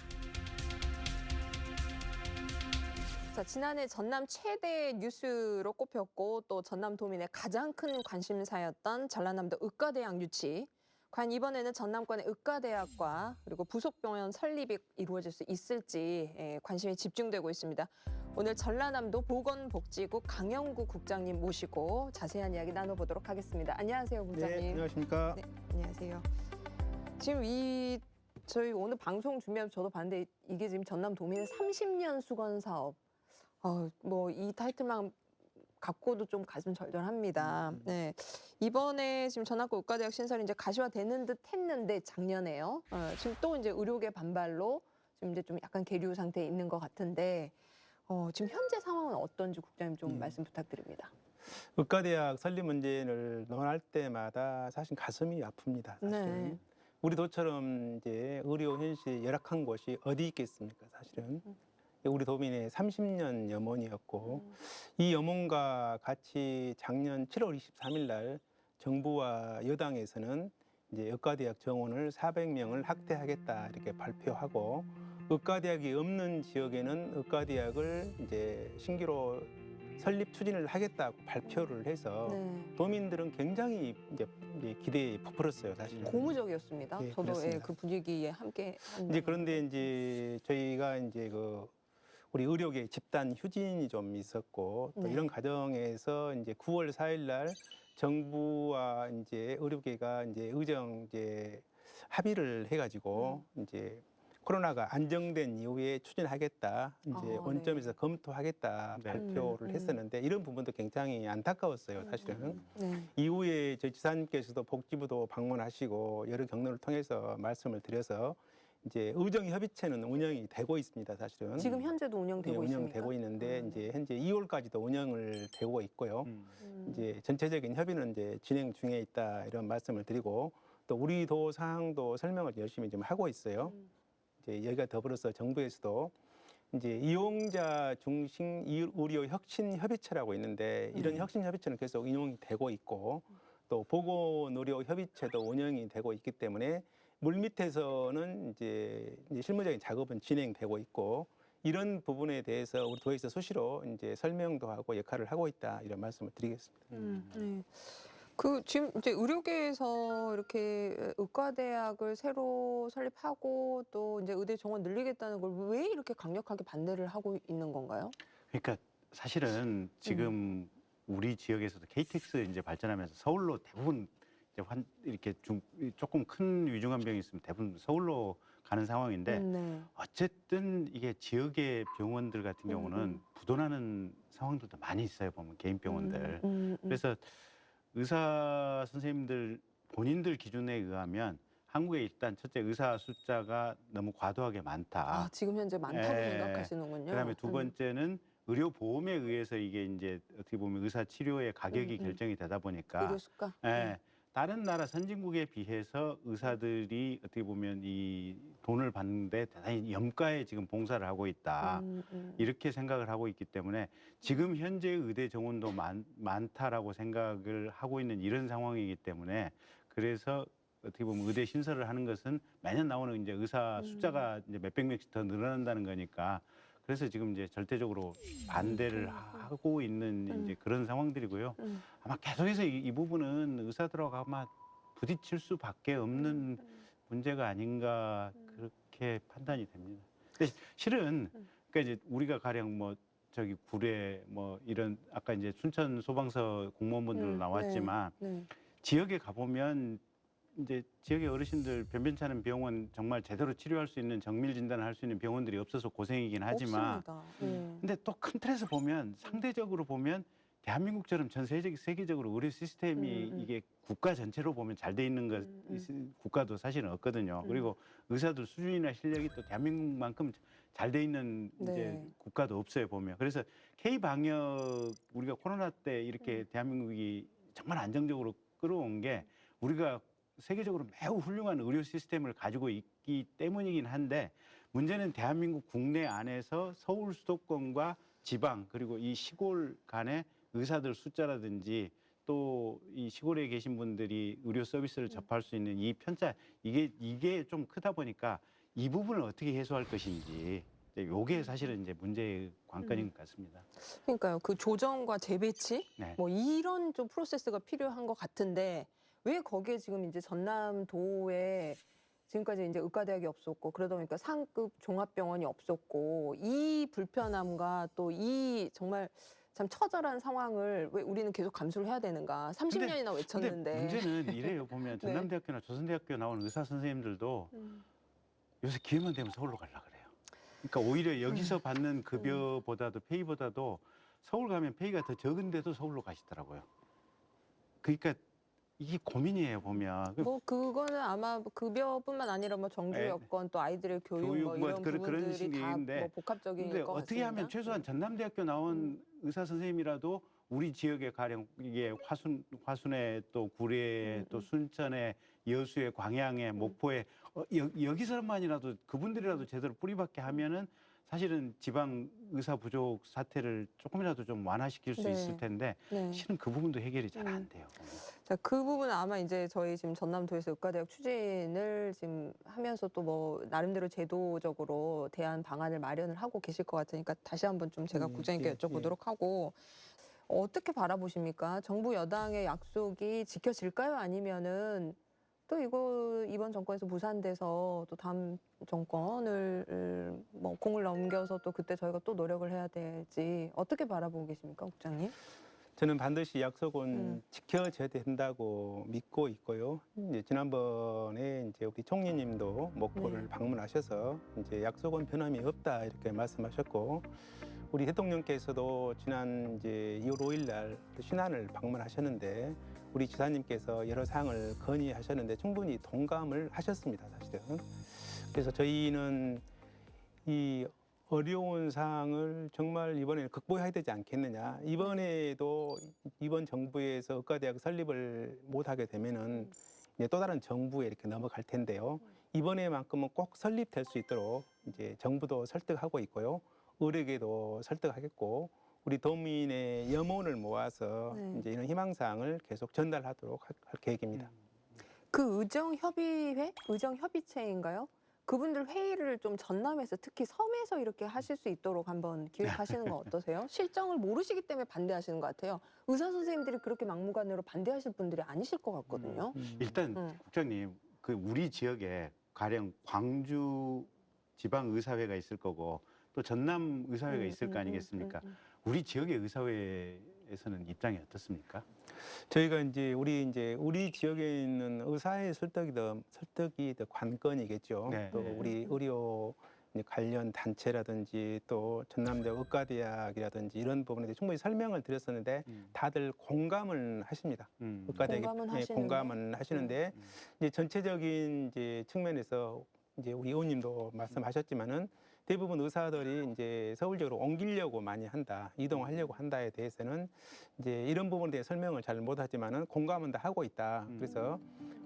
자, 지난해 전남 최대 뉴스로 꼽혔고 또 전남 도민의 가장 큰 관심사였던 전라남도 의과대학 유치. 과연 이번에는 전남권의 의과대학과 그리고 부속병원 설립이 이루어질 수 있을지 관심이 집중되고 있습니다. 오늘 전라남도 보건복지국 강영구 국장님 모시고 자세한 이야기 나눠보도록 하겠습니다. 안녕하세요, 국장님. 네, 안녕하십니까. 네, 안녕하세요. 지금 저희 오늘 방송 준비하면서 저도 봤는데 이게 지금 전남 도민의 30년 수건 사업. 뭐 이 타이틀만 갖고도 좀 가슴 절절합니다. 네. 이번에 지금 전남권 의과대학 신설이 이제 가시화되는 듯 했는데 작년에요. 지금 또 이제 의료계 반발로 지금 이제 좀 약간 계류 상태에 있는 것 같은데 지금 현재 상황은 어떤지 국장님 좀 말씀 부탁드립니다. 의과대학 설립 문제를 논할 때마다 사실 가슴이 아픕니다. 사실은. 네. 우리도처럼 이제 의료 현실이 열악한 곳이 어디 있겠습니까, 사실은. 우리 도민의 30년 염원이었고 이 염원과 같이 작년 7월 23일 날 정부와 여당에서는 이제 의과대학 정원을 400명을 확대하겠다 이렇게 발표하고 의과대학이 없는 지역에는 의과대학을 이제 신규로 설립 추진을 하겠다고 발표를 해서 도민들은 굉장히 이제 기대에 부풀었어요, 사실은. 고무적이었습니다. 저도 그 분위기에 함께 이제 그런데 이제 저희가 이제 우리 의료계 집단 휴진이 좀 있었고 또 네. 이런 과정에서 이제 9월 4일 날 정부와 이제 의료계가 이제 의정 이제 합의를 해가지고 이제 코로나가 안정된 이후에 추진하겠다 이제 원점에서 검토하겠다 발표를 했었는데 이런 부분도 굉장히 안타까웠어요 사실은. 이후에 저희 지사님께서도 복지부도 방문하시고 여러 경로를 통해서 말씀을 드려서 이제 의정협의체는 운영이 되고 있습니다 사실은. 지금 현재도 운영되고 있습니까? 운영되고 있는데 이제 현재 2월까지도 운영을 되고 있고요. 이제 전체적인 협의는 이제 진행 중에 있다 이런 말씀을 드리고 또 우리 도 사항도 설명을 열심히 좀 하고 있어요. 이제 여기가 더불어서 정부에서도 이제 이용자 중심 의료 혁신 협의체라고 있는데 이런 혁신 협의체는 계속 운영이 되고 있고 또 보건 의료 협의체도 운영이 되고 있기 때문에 물밑에서는 이제 실무적인 작업은 진행되고 있고 이런 부분에 대해서 우리 도에서 수시로 이제 설명도 하고 역할을 하고 있다 이런 말씀을 드리겠습니다. 네. 그 지금 이제 의료계에서 이렇게 의과대학을 새로 설립하고 또 이제 의대 정원 늘리겠다는 걸 왜 이렇게 강력하게 반대를 하고 있는 건가요? 그러니까 사실은 지금 우리 지역에서도 KTX 이제 발전하면서 서울로 대부분 이제 이렇게 조금 큰 위중한 병이 있으면 대부분 서울로 가는 상황인데 어쨌든 이게 지역의 병원들 같은 경우는 부도나는 상황들도 많이 있어요. 보면 개인 병원들. 그래서 의사 선생님들 본인들 기준에 의하면 한국에 일단 첫째 의사 숫자가 너무 과도하게 많다. 아, 지금 현재 많다고 생각하시는군요. 그다음에 두 번째는 의료 보험에 의해서 이게 이제 어떻게 보면 의사 치료의 가격이 결정이 되다 보니까 의료수가. 다른 나라 선진국에 비해서 의사들이 어떻게 보면 이 돈을 받는데 대단히 염가에 지금 봉사를 하고 있다. 이렇게 생각을 하고 있기 때문에 지금 현재 의대 정원도 많다라고 생각을 하고 있는 이런 상황이기 때문에 그래서 어떻게 보면 의대 신설을 하는 것은 매년 나오는 이제 의사 숫자가 이제 몇백 명씩 더 늘어난다는 거니까 그래서 지금 이제 절대적으로 반대를 하고 있는 이제 그런 상황들이고요. 아마 계속해서 이 부분은 의사들하고 아마 부딪힐 수밖에 없는 문제가 아닌가 그렇게 판단이 됩니다. 근데 실은 그러니까 이제 우리가 가령 뭐 저기 구례 뭐 이런 아까 이제 춘천 소방서 공무원분들 나왔지만 지역에 가보면 이제 지역의 어르신들 변변찮은 병원 정말 제대로 치료할 수 있는 정밀 진단을 할 수 있는 병원들이 없어서 고생이긴 하지만 근데 또 큰 틀에서 보면 상대적으로 보면 대한민국처럼 전 세계적으로 의료 시스템이 이게 국가 전체로 보면 잘 돼 있는 것 국가도 사실은 없거든요. 그리고 의사들 수준이나 실력이 또 대한민국만큼 잘 돼 있는 이제 국가도 없어요 보면. 그래서 K 방역 우리가 코로나 때 이렇게 대한민국이 정말 안정적으로 끌어온 게 우리가 세계적으로 매우 훌륭한 의료 시스템을 가지고 있기 때문이긴 한데 문제는 대한민국 국내 안에서 서울 수도권과 지방 그리고 이 시골 간의 의사들 숫자라든지 또 이 시골에 계신 분들이 의료 서비스를 접할 수 있는 이 편차 이게 좀 크다 보니까 이 부분을 어떻게 해소할 것인지 요게 사실은 이제 문제의 관건인 것 같습니다. 그러니까요. 그 조정과 재배치 뭐 이런 좀 프로세스가 필요한 것 같은데 왜 거기에 지금 이제 전남도에 지금까지 이제 의과대학이 없었고 그러다 보니까 상급 종합병원이 없었고 이 불편함과 또 이 정말 참 처절한 상황을 왜 우리는 계속 감수를 해야 되는가? 30년이나 외쳤는데. 근데 문제는 이래요. 보면 전남대학교나 조선대학교 나온 의사 선생님들도 요새 기회만 되면 서울로 가려고 그래요. 그러니까 오히려 여기서 받는 급여보다도 페이보다도 서울 가면 페이가 더 적은데도 서울로 가시더라고요. 그러니까 이게 고민이에요 보면. 뭐 그거는 아마 급여뿐만 아니라 뭐 정규 여건 또 아이들의 교육 뭐 이런 부분들이 다 뭐 복합적인 것 같습니다. 어떻게 하면 최소한 전남대학교 나온 의사 선생님이라도 우리 지역에 가령 이게 화순에 또 구례에 또 순천에 여수에 광양에 목포에 여기서만이라도 그분들이라도 제대로 뿌리박게 하면은 사실은 지방 의사 부족 사태를 조금이라도 좀 완화시킬 수 있을 텐데 실은 그 부분도 해결이 잘 안 돼요. 자, 그 부분은 아마 이제 저희 지금 전남도에서 의과대학 추진을 지금 하면서 또 뭐 나름대로 제도적으로 대안 방안을 마련을 하고 계실 것 같으니까 다시 한번 좀 제가 국장님께 여쭤보도록 하고 어떻게 바라보십니까? 정부 여당의 약속이 지켜질까요? 아니면은 또 이거 이번 정권에서 무산돼서 또 다음 정권을 뭐 공을 넘겨서 또 그때 저희가 또 노력을 해야 될지 어떻게 바라보고 계십니까, 국장님? 저는 반드시 약속은 지켜져야 된다고 믿고 있고요. 이제 지난번에 이제 우리 총리님도 목포를 방문하셔서 이제 약속은 변함이 없다 이렇게 말씀하셨고, 우리 대통령께서도 지난 이제 2월 5일 날 신안을 방문하셨는데 우리 지사님께서 여러 사항을 건의하셨는데 충분히 동감을 하셨습니다, 사실은. 그래서 저희는 이 어려운 상황을 정말 이번에는 극복해야 되지 않겠느냐. 이번에도 이번 정부에서 의과대학 설립을 못하게 되면은 이제 또 다른 정부에 이렇게 넘어갈 텐데요. 이번에만큼은 꼭 설립될 수 있도록 이제 정부도 설득하고 있고요. 의료계도 설득하겠고, 우리 도민의 염원을 모아서 이제 이런 희망사항을 계속 전달하도록 할 계획입니다. 그 의정협의회? 의정협의체인가요? 그분들 회의를 좀 전남에서 특히 섬에서 이렇게 하실 수 있도록 한번 기획하시는 건 어떠세요? 실정을 모르시기 때문에 반대하시는 것 같아요. 의사 선생님들이 그렇게 막무가내로 반대하실 분들이 아니실 것 같거든요. 일단 국장님, 그 우리 지역에 가령 광주 지방의사회가 있을 거고 또 전남 의사회가 있을 거 아니겠습니까? 우리 지역의 의사회에서는 입장이 어떻습니까? 저희가 이제 우리 지역에 있는 의사의 설득이 더 관건이겠죠. 네. 또 우리 의료 관련 단체라든지 또 전남대학 의과대학이라든지 이런 부분에 대해 충분히 설명을 드렸었는데 다들 공감을 하십니다. 의과대학이 공감은 하시는데 이제 전체적인 이제 측면에서 이제 우리 의원님도 말씀하셨지만은 대부분 의사들이 이제 서울적으로 옮기려고 많이 한다, 이동하려고 한다에 대해서는 이제 이런 부분에 대해 설명을 잘 못하지만은 공감은 다 하고 있다. 그래서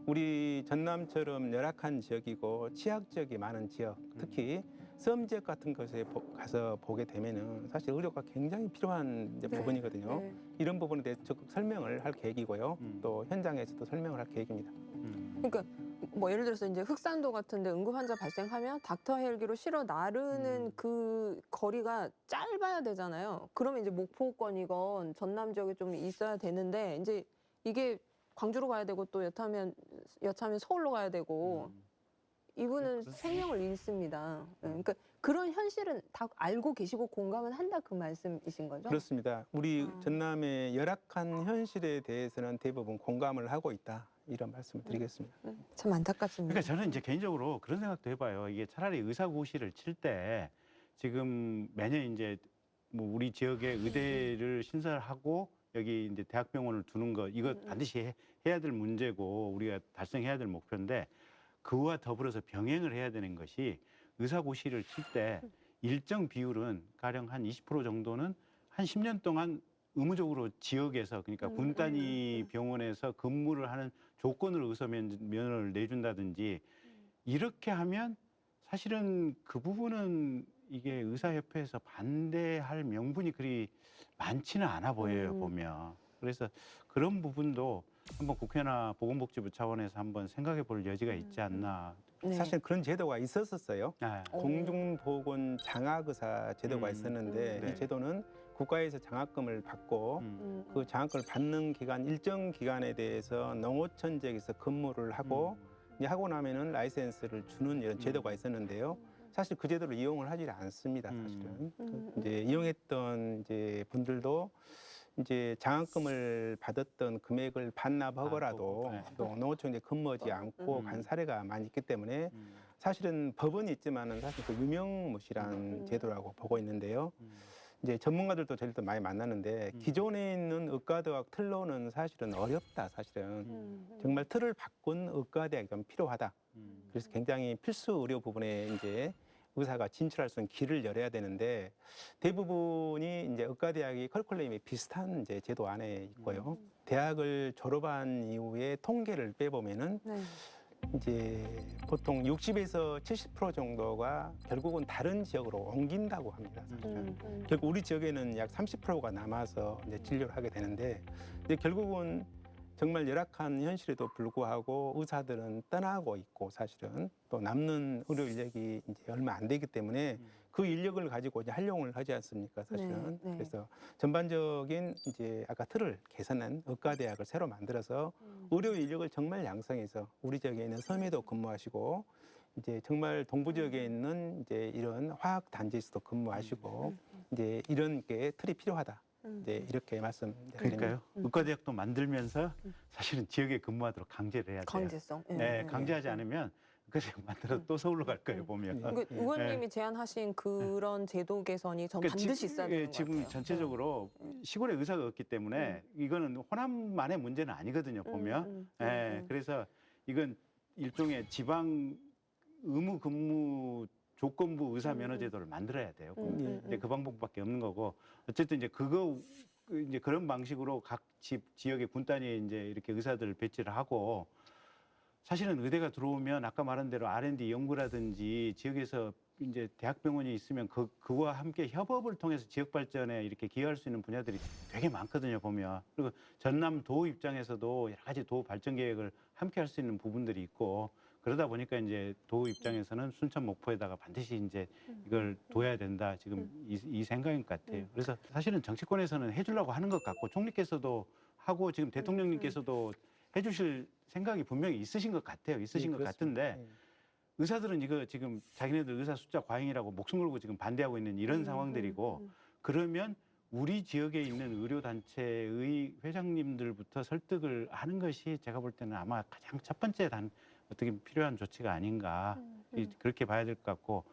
우리 전남처럼 열악한 지역이고 취약 지역이 많은 지역, 특히 섬 지역 같은 곳에 가서 보게 되면은 사실 의료가 굉장히 필요한 이제 부분이거든요. 이런 부분에 대해서 적극 설명을 할 계획이고요. 또 현장에서도 설명을 할 계획입니다. 그러니까 뭐 예를 들어서 이제 흑산도 같은데 응급 환자 발생하면 닥터 헬기로 실어 나르는 그 거리가 짧아야 되잖아요. 그러면 이제 목포권이건 전남 지역에 좀 있어야 되는데 이제 이게 광주로 가야 되고 또 여차하면 서울로 가야 되고 이분은 생명을 잃습니다. 그러니까 그런 현실은 다 알고 계시고 공감은 한다 그 말씀이신 거죠? 그렇습니다. 우리 전남의 열악한 현실에 대해서는 대부분 공감을 하고 있다. 이런 말씀을 드리겠습니다. 참 안타깝습니다. 그러니까 저는 이제 개인적으로 그런 생각도 해봐요. 이게 차라리 의사고시를 칠 때 지금 매년 이제 뭐 우리 지역에 의대를 신설하고 여기 이제 대학병원을 두는 거 이거 반드시 해야 될 문제고 우리가 달성해야 될 목표인데 그와 더불어서 병행을 해야 되는 것이 의사고시를 칠 때 일정 비율은 가령 한 20% 정도는 한 10년 동안 의무적으로 지역에서 그러니까 군 단위 병원에서 근무를 하는 조건으로 의사면허를 내준다든지 이렇게 하면 사실은 그 부분은 이게 의사협회에서 반대할 명분이 그리 많지는 않아 보여요, 보면. 그래서 그런 부분도 한번 국회나 보건복지부 차원에서 한번 생각해 볼 여지가 있지 않나. 사실 그런 제도가 있었어요. 공중보건 장학의사 제도가 있었는데 이 제도는 국가에서 장학금을 받고 그 장학금을 받는 기간 일정 기간에 대해서 농어촌 지역에서 근무를 하고 이제 하고 나면은 라이센스를 주는 이런 제도가 있었는데요. 사실 그 제도를 이용을 하지 않습니다. 사실은 이제 이용했던 이제 분들도 이제 장학금을 받았던 금액을 반납하거라도 또 농어촌에 근무하지 않고 간 사례가 많이 있기 때문에 사실은 법은 있지만은 사실 그 유명무실한 제도라고 보고 있는데요. 이제 전문가들도 저희도 많이 만나는데 기존에 있는 의과대학 틀로는 사실은 어렵다. 사실은 정말 틀을 바꾼 의과대학이 좀 필요하다. 그래서 굉장히 필수 의료 부분에 이제 의사가 진출할 수 있는 길을 열어야 되는데 대부분이 이제 의과대학이 커리큘럼이 비슷한 이제 제도 안에 있고요. 대학을 졸업한 이후에 통계를 빼보면은 이제 보통 60에서 70% 정도가 결국은 다른 지역으로 옮긴다고 합니다. 사실은. 결국 우리 지역에는 약 30%가 남아서 이제 진료를 하게 되는데 이제 결국은 정말 열악한 현실에도 불구하고 의사들은 떠나고 있고 사실은 또 남는 의료 인력이 이제 얼마 안 되기 때문에 그 인력을 가지고 이제 활용을 하지 않습니까 사실은. 네. 그래서 전반적인 이제 아까 틀을 개선한 의과대학을 새로 만들어서 의료 인력을 정말 양성해서 우리 지역에 있는 섬에도 근무하시고 이제 정말 동부 지역에 있는 이제 이런 화학 단지에서도 근무하시고 이제 이런 게 틀이 필요하다. 이제 이렇게 말씀드립니다. 그러니까요. 의과대학도 만들면서 사실은 지역에 근무하도록 강제를 해야 돼요. 강제성. 네, 강제하지 않으면 의과대학 만들어도 또 서울로 갈 거예요, 보면. 그러니까 의원님이 제안하신 그런 제도 개선이 전 그러니까 반드시 있어야 되는 것 지금 같아요. 전체적으로 시골에 의사가 없기 때문에 이거는 호남만의 문제는 아니거든요, 보면. 그래서 이건 일종의 지방 의무 근무 조건부 의사 면허 제도를 만들어야 돼요. 근데 그 방법밖에 없는 거고 어쨌든 이제 이제 그런 방식으로 각 지역의 군단위에 이제 이렇게 의사들을 배치를 하고 사실은 의대가 들어오면 아까 말한 대로 R&D 연구라든지 지역에서 이제 대학병원이 있으면 그와 함께 협업을 통해서 지역 발전에 이렇게 기여할 수 있는 분야들이 되게 많거든요, 보면. 그리고 전남도 입장에서도 여러 가지 도 발전 계획을 함께 할 수 있는 부분들이 있고 그러다 보니까 이제 도 입장에서는 순천 목포에다가 반드시 이제 이걸 둬야 된다. 지금 이 생각인 것 같아요. 그래서 사실은 정치권에서는 해주려고 하는 것 같고 총리께서도 하고 지금 대통령님께서도 해주실 생각이 분명히 있으신 것 같아요. 있으신 것 같은데 의사들은 이거 지금 자기네들 의사 숫자 과잉이라고 목숨 걸고 지금 반대하고 있는 이런 상황들이고 그러면 우리 지역에 있는 의료단체의 회장님들부터 설득을 하는 것이 제가 볼 때는 아마 가장 첫 번째 어떻게 필요한 조치가 아닌가 그렇게 봐야 될 것 같고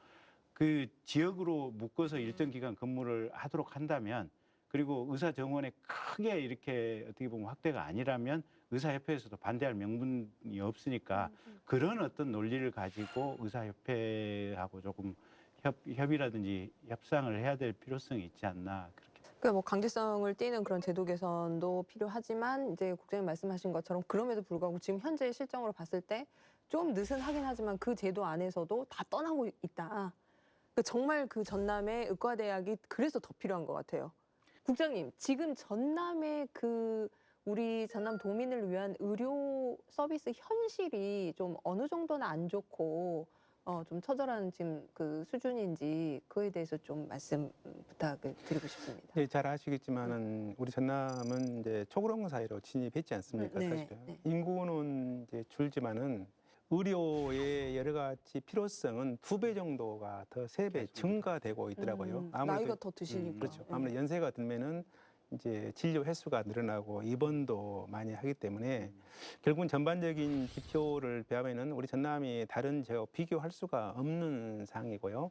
그 지역으로 묶어서 일정 기간 근무를 하도록 한다면 그리고 의사 정원에 크게 이렇게 어떻게 보면 확대가 아니라면 의사협회에서도 반대할 명분이 없으니까 그런 어떤 논리를 가지고 의사협회하고 조금 협의라든지 협상을 해야 될 필요성이 있지 않나 그렇게. 그러니까 뭐 강제성을 띠는 그런 제도 개선도 필요하지만 이제 국장님 말씀하신 것처럼 그럼에도 불구하고 지금 현재 실정으로 봤을 때 좀 느슨하긴 하지만 그 제도 안에서도 다 떠나고 있다. 그러니까 정말 그 전남의 의과대학이 그래서 더 필요한 것 같아요. 국장님, 지금 전남의 우리 전남 도민을 위한 의료 서비스 현실이 좀 어느 정도는 안 좋고 좀 처절한 지금 그 수준인지 그에 대해서 좀 말씀 부탁을 드리고 싶습니다. 네, 잘 아시겠지만은 우리 전남은 이제 초고령 사회로 진입했지 않습니까? 사실은 인구는 이제 줄지만은 의료의 여러 가지 필요성은 2배 정도가 더 3배 증가되고 있더라고요. 나이가 더 드시니까. 그렇죠. 아무래도 연세가 들면은 이제 진료 횟수가 늘어나고 입원도 많이 하기 때문에 결국은 전반적인 지표를 비하면은 우리 전남이 다른 지역 비교할 수가 없는 상황이고요.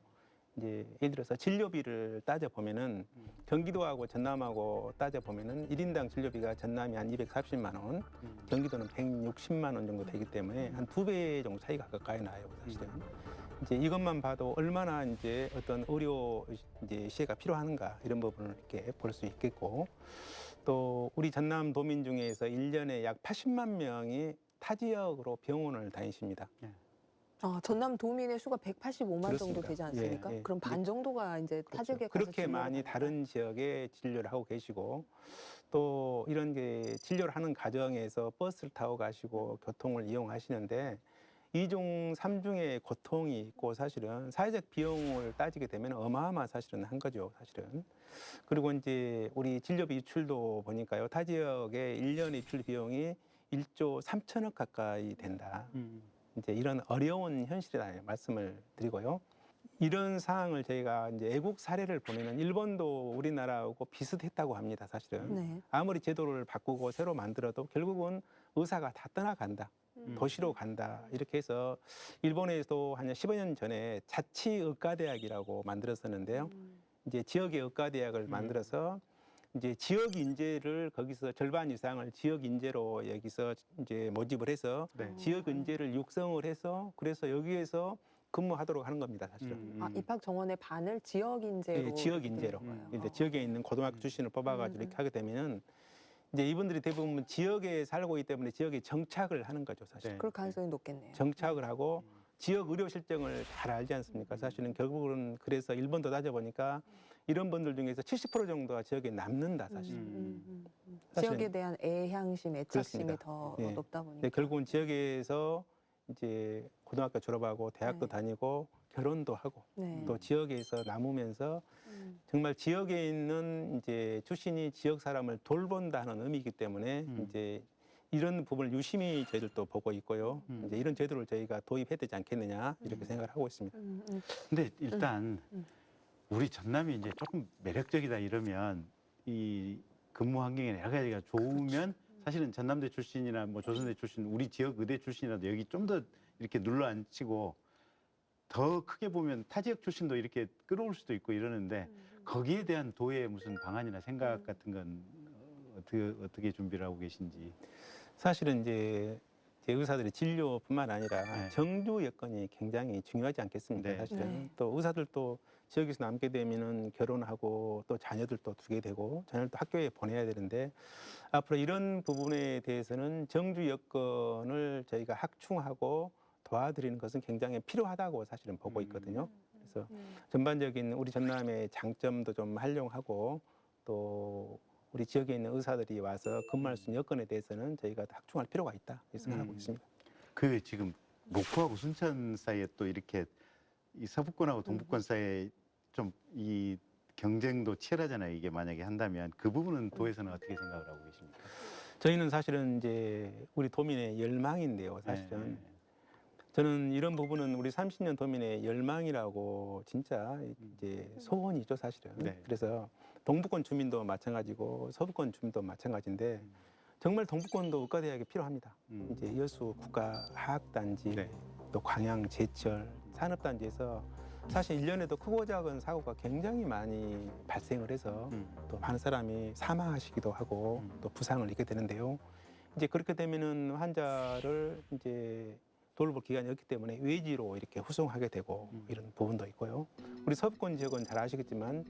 이제 예를 들어서 진료비를 따져 보면은 경기도하고 전남하고 따져 보면은 1인당 진료비가 전남이 한 240만 원, 경기도는 160만 원 정도 되기 때문에 한 2배 정도 차이가 가까이 나요, 사실은. 이제 이것만 봐도 얼마나 이제 어떤 의료 이제 시혜가 필요한가 이런 부분을 이렇게 볼 수 있겠고 또 우리 전남 도민 중에서 1년에 약 80만 명이 타 지역으로 병원을 다니십니다. 전남 도민의 수가 185만 정도 그렇습니다. 되지 않습니까? 예, 예. 그럼 반 정도가 이제 타 지역에 가서 그렇게 진료를 많이 받는다. 다른 지역에 진료를 하고 계시고 또 이런 게 진료를 하는 과정에서 버스를 타고 가시고 교통을 이용하시는데 2중, 3중의 고통이 있고 사실은 사회적 비용을 따지게 되면 어마어마한 사실은 한 거죠, 사실은. 그리고 이제 우리 진료비 유출도 보니까요. 타 지역의 1년 입출 비용이 1조 3천억 가까이 된다. 이제 이런 어려운 현실이다 말씀을 드리고요. 이런 상황을 저희가 이제 애국 사례를 보면은 일본도 우리나라하고 비슷했다고 합니다, 사실은. 네. 아무리 제도를 바꾸고 새로 만들어도 결국은 의사가 다 떠나간다. 도시로 간다. 이렇게 해서 일본에서도 한 15년 전에 자치의과대학이라고 만들었었는데요. 이제 지역의 의과대학을 만들어서 이제 지역 인재를 거기서 절반 이상을 지역 인재로 여기서 이제 모집을 해서 지역 인재를 육성을 해서 그래서 여기에서 근무하도록 하는 겁니다, 사실은. 입학 정원의 반을 지역 인재로. 네, 지역 인재로. 이제 지역에 있는 고등학교 출신을 뽑아가지고 이렇게 하게 되면은 이제 이분들이 대부분 지역에 살고 있기 때문에 지역에 정착을 하는 거죠, 사실. 그럴 가능성이 높겠네요. 정착을 하고 지역 의료 실정을 잘 알지 않습니까? 사실은 결국은 그래서 일본도 따져보니까 이런 분들 중에서 70% 정도가 지역에 남는다 사실. 지역에 대한 애향심, 애착심이 그렇습니다. 더 예. 높다 보니까. 네, 결국은 지역에서 이제 고등학교 졸업하고 대학도 네. 다니고 결혼도 하고 네. 또 지역에서 남으면서 정말 지역에 있는 이제 출신이 지역 사람을 돌본다는 의미이기 때문에 이제 이런 부분을 유심히 저희들도 보고 있고요. 이제 이런 제도를 저희가 도입해야 되지 않겠느냐 이렇게 생각을 하고 있습니다. 근데 일단 우리 전남이 이제 조금 매력적이다 이러면 이 근무 환경이 여러 가지가 좋으면 사실은 전남대 출신이나 뭐 조선대 출신, 우리 지역 의대 출신이라도 여기 좀 더 이렇게 눌러 앉히고 더 크게 보면 타 지역 출신도 이렇게 끌어올 수도 있고 이러는데 거기에 대한 도의 무슨 방안이나 생각 같은 건 어떻게 준비를 하고 계신지. 사실은 이제 제 의사들의 진료뿐만 아니라 네. 정주 여건이 굉장히 중요하지 않겠습니까? 네. 사실은 네. 또 의사들도 지역에서 남게 되면은 결혼하고 또 자녀들도 두게 되고 자녀를 또 학교에 보내야 되는데 앞으로 이런 부분에 대해서는 정주 여건을 저희가 확충하고 도와드리는 것은 굉장히 필요하다고 사실은 보고 있거든요. 그래서 전반적인 우리 전남의 장점도 좀 활용하고 또 우리 지역에 있는 의사들이 와서 근무할 수 있는 여건에 대해서는 저희가 확충할 필요가 있다 이렇게 생각하고 있습니다. 그 지금 목포하고 순천 사이에 또 이렇게 이 서북권하고 동북권 사이에 좀 이 경쟁도 치열하잖아요. 이게 만약에 한다면 그 부분은 도에서는 어떻게 생각을 하고 계십니까? 저희는 사실은 이제 우리 도민의 열망인데요. 사실은 네. 저는 이런 부분은 우리 30년 도민의 열망이라고 진짜 이제 소원이죠, 사실은. 네. 그래서 동북권 주민도 마찬가지고 서북권 주민도 마찬가지인데 정말 동북권도 의과대학이 필요합니다. 이제 여수 국가화학단지, 네. 또 광양 제철 산업단지에서 사실 1년에도 크고 작은 사고가 굉장히 많이 발생을 해서 또 많은 사람이 사망하시기도 하고 또 부상을 입게 되는데요. 이제 그렇게 되면은 환자를 이제 돌볼 기간이 없기 때문에 외지로 이렇게 후송하게 되고 이런 부분도 있고요. 우리 서부권 지역은 잘 아시겠지만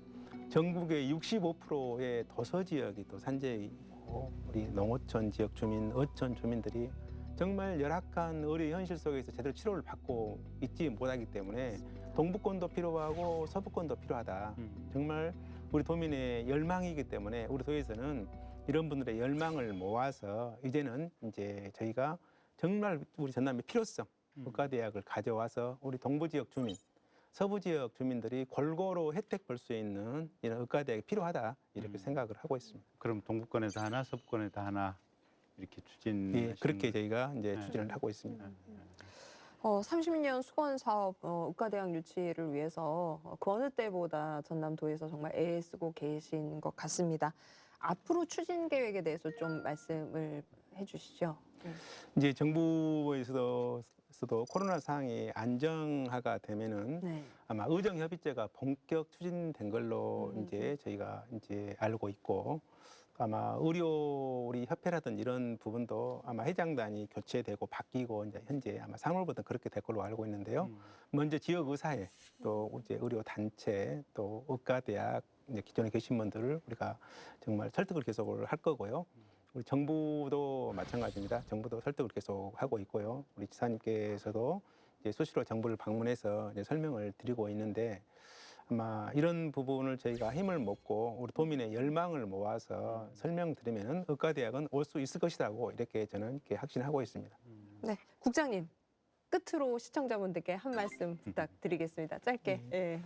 전국의 65%의 도서 지역이 또 산재에 있고 우리 농어촌 지역 주민, 어촌 주민들이 정말 열악한 의료 현실 속에서 제대로 치료를 받고 있지 못하기 때문에 동북권도 필요하고 서북권도 필요하다. 정말 우리 도민의 열망이기 때문에 우리 도에서는 이런 분들의 열망을 모아서 이제는 이제 저희가 정말 우리 전남의 필요성 의과대학을 가져와서 우리 동부 지역 주민, 서부 지역 주민들이 골고루 혜택 볼 수 있는 이런 의과대학이 필요하다 이렇게 생각을 하고 있습니다. 그럼 동북권에도 하나, 서북권에도 하나 이렇게 추진. 예, 그렇게 저희가 이제 추진을 하고 있습니다. 30년 수건 사업 의과대학 유치를 위해서 그 어느 때보다 전남도에서 정말 애쓰고 계신 것 같습니다. 앞으로 추진 계획에 대해서 좀 말씀을 해주시죠. 이제 정부에서도 코로나 상황이 안정화가 되면은 네. 아마 의정협의체가 본격 추진된 걸로 이제 저희가 이제 알고 있고 아마 의료 우리 협회라든 이런 부분도 아마 회장단이 교체되고 바뀌고 이제 현재 아마 3월부터 그렇게 될 걸로 알고 있는데요. 먼저 지역 의사회 또 이제 의료 단체 또 의과대학 이제 기존에 계신 분들을 우리가 정말 설득을 계속을 할 거고요. 우리 정부도 마찬가지입니다. 정부도 설득을 계속 하고 있고요. 우리 지사님께서도 이제 수시로 정부를 방문해서 이제 설명을 드리고 있는데 아마 이런 부분을 저희가 힘을 먹고 우리 도민의 열망을 모아서 설명드리면은 의과대학은 올 수 있을 것이라고 이렇게 저는 이렇게 확신하고 있습니다. 네, 국장님 끝으로 시청자분들께 한 말씀 부탁드리겠습니다. 짧게. 예.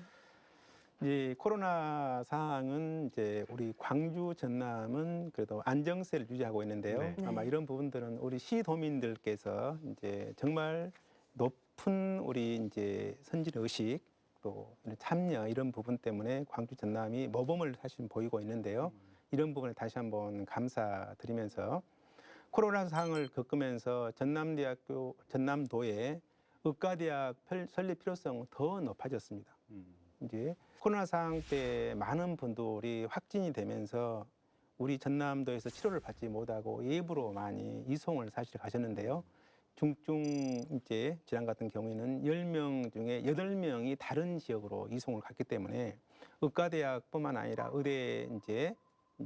이제 코로나 상황은 이제 우리 광주 전남은 그래도 안정세를 유지하고 있는데요. 네. 아마 이런 부분들은 우리 시도민들께서 이제 정말 높은 우리 이제 선진 의식 또 참여 이런 부분 때문에 광주 전남이 모범을 사실 보이고 있는데요. 이런 부분에 다시 한번 감사드리면서 코로나 상황을 겪으면서 전남도의 의과대학 설립 필요성은 더 높아졌습니다. 이제 코로나 상황 때 많은 분들이 확진이 되면서 우리 전남도에서 치료를 받지 못하고 외부로 많이 이송을 사실 가셨는데요. 중증 이제 질환 같은 경우에는 10명 중에 8명이 다른 지역으로 이송을 갔기 때문에 의과대학뿐만 아니라 의대 이제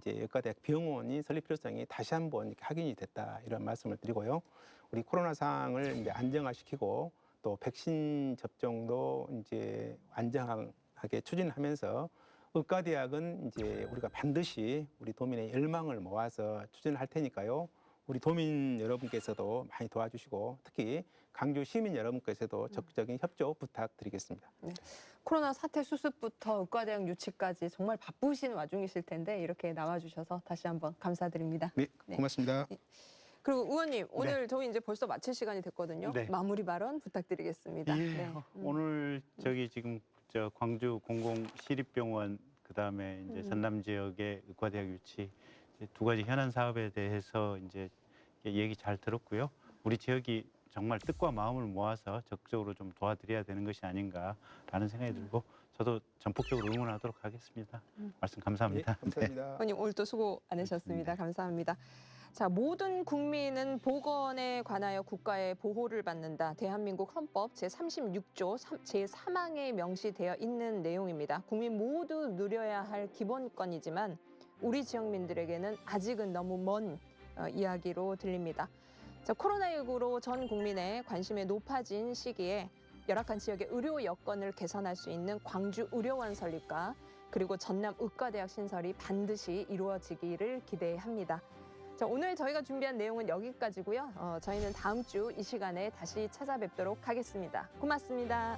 의과대학 병원이 설립 필요성이 다시 한번 이렇게 확인이 됐다 이런 말씀을 드리고요. 우리 코로나 상황을 이제 안정화시키고 또 백신 접종도 이제 안정하게 추진하면서 의과대학은 이제 우리가 반드시 우리 도민의 열망을 모아서 추진할 테니까요. 우리 도민 여러분께서도 많이 도와주시고 특히 광주 시민 여러분께서도 적극적인 협조 부탁드리겠습니다. 네. 코로나 사태 수습부터 의과대학 유치까지 정말 바쁘신 와중이실 텐데 이렇게 나와주셔서 다시 한번 감사드립니다. 네, 고맙습니다. 네. 그리고 의원님 오늘 저희 이제 벌써 마칠 시간이 됐거든요. 네. 마무리 발언 부탁드리겠습니다. 예, 네. 오늘 저기 지금 저 광주 공공시립병원 그다음에 이제 전남 지역의 의과대학 유치 이제 두 가지 현안 사업에 대해서 이제 얘기 잘 들었고요. 우리 지역이 정말 뜻과 마음을 모아서 적극적으로 좀 도와드려야 되는 것이 아닌가라는 생각이 들고 저도 전폭적으로 응원하도록 하겠습니다. 말씀 감사합니다. 네, 감사합니다. 의원님 오늘 또 수고 많으셨습니다. 감사합니다. 자, 모든 국민은 보건에 관하여 국가의 보호를 받는다. 대한민국 헌법 제36조 제3항에 명시되어 있는 내용입니다. 국민 모두 누려야 할 기본권이지만 우리 지역민들에게는 아직은 너무 먼 이야기로 들립니다. 자, 코로나19로 전 국민의 관심이 높아진 시기에 열악한 지역의 의료 여건을 개선할 수 있는 광주 의료원 설립과 그리고 전남 의과대학 신설이 반드시 이루어지기를 기대합니다. 자, 오늘 저희가 준비한 내용은 여기까지고요. 저희는 다음 주 이 시간에 다시 찾아뵙도록 하겠습니다. 고맙습니다.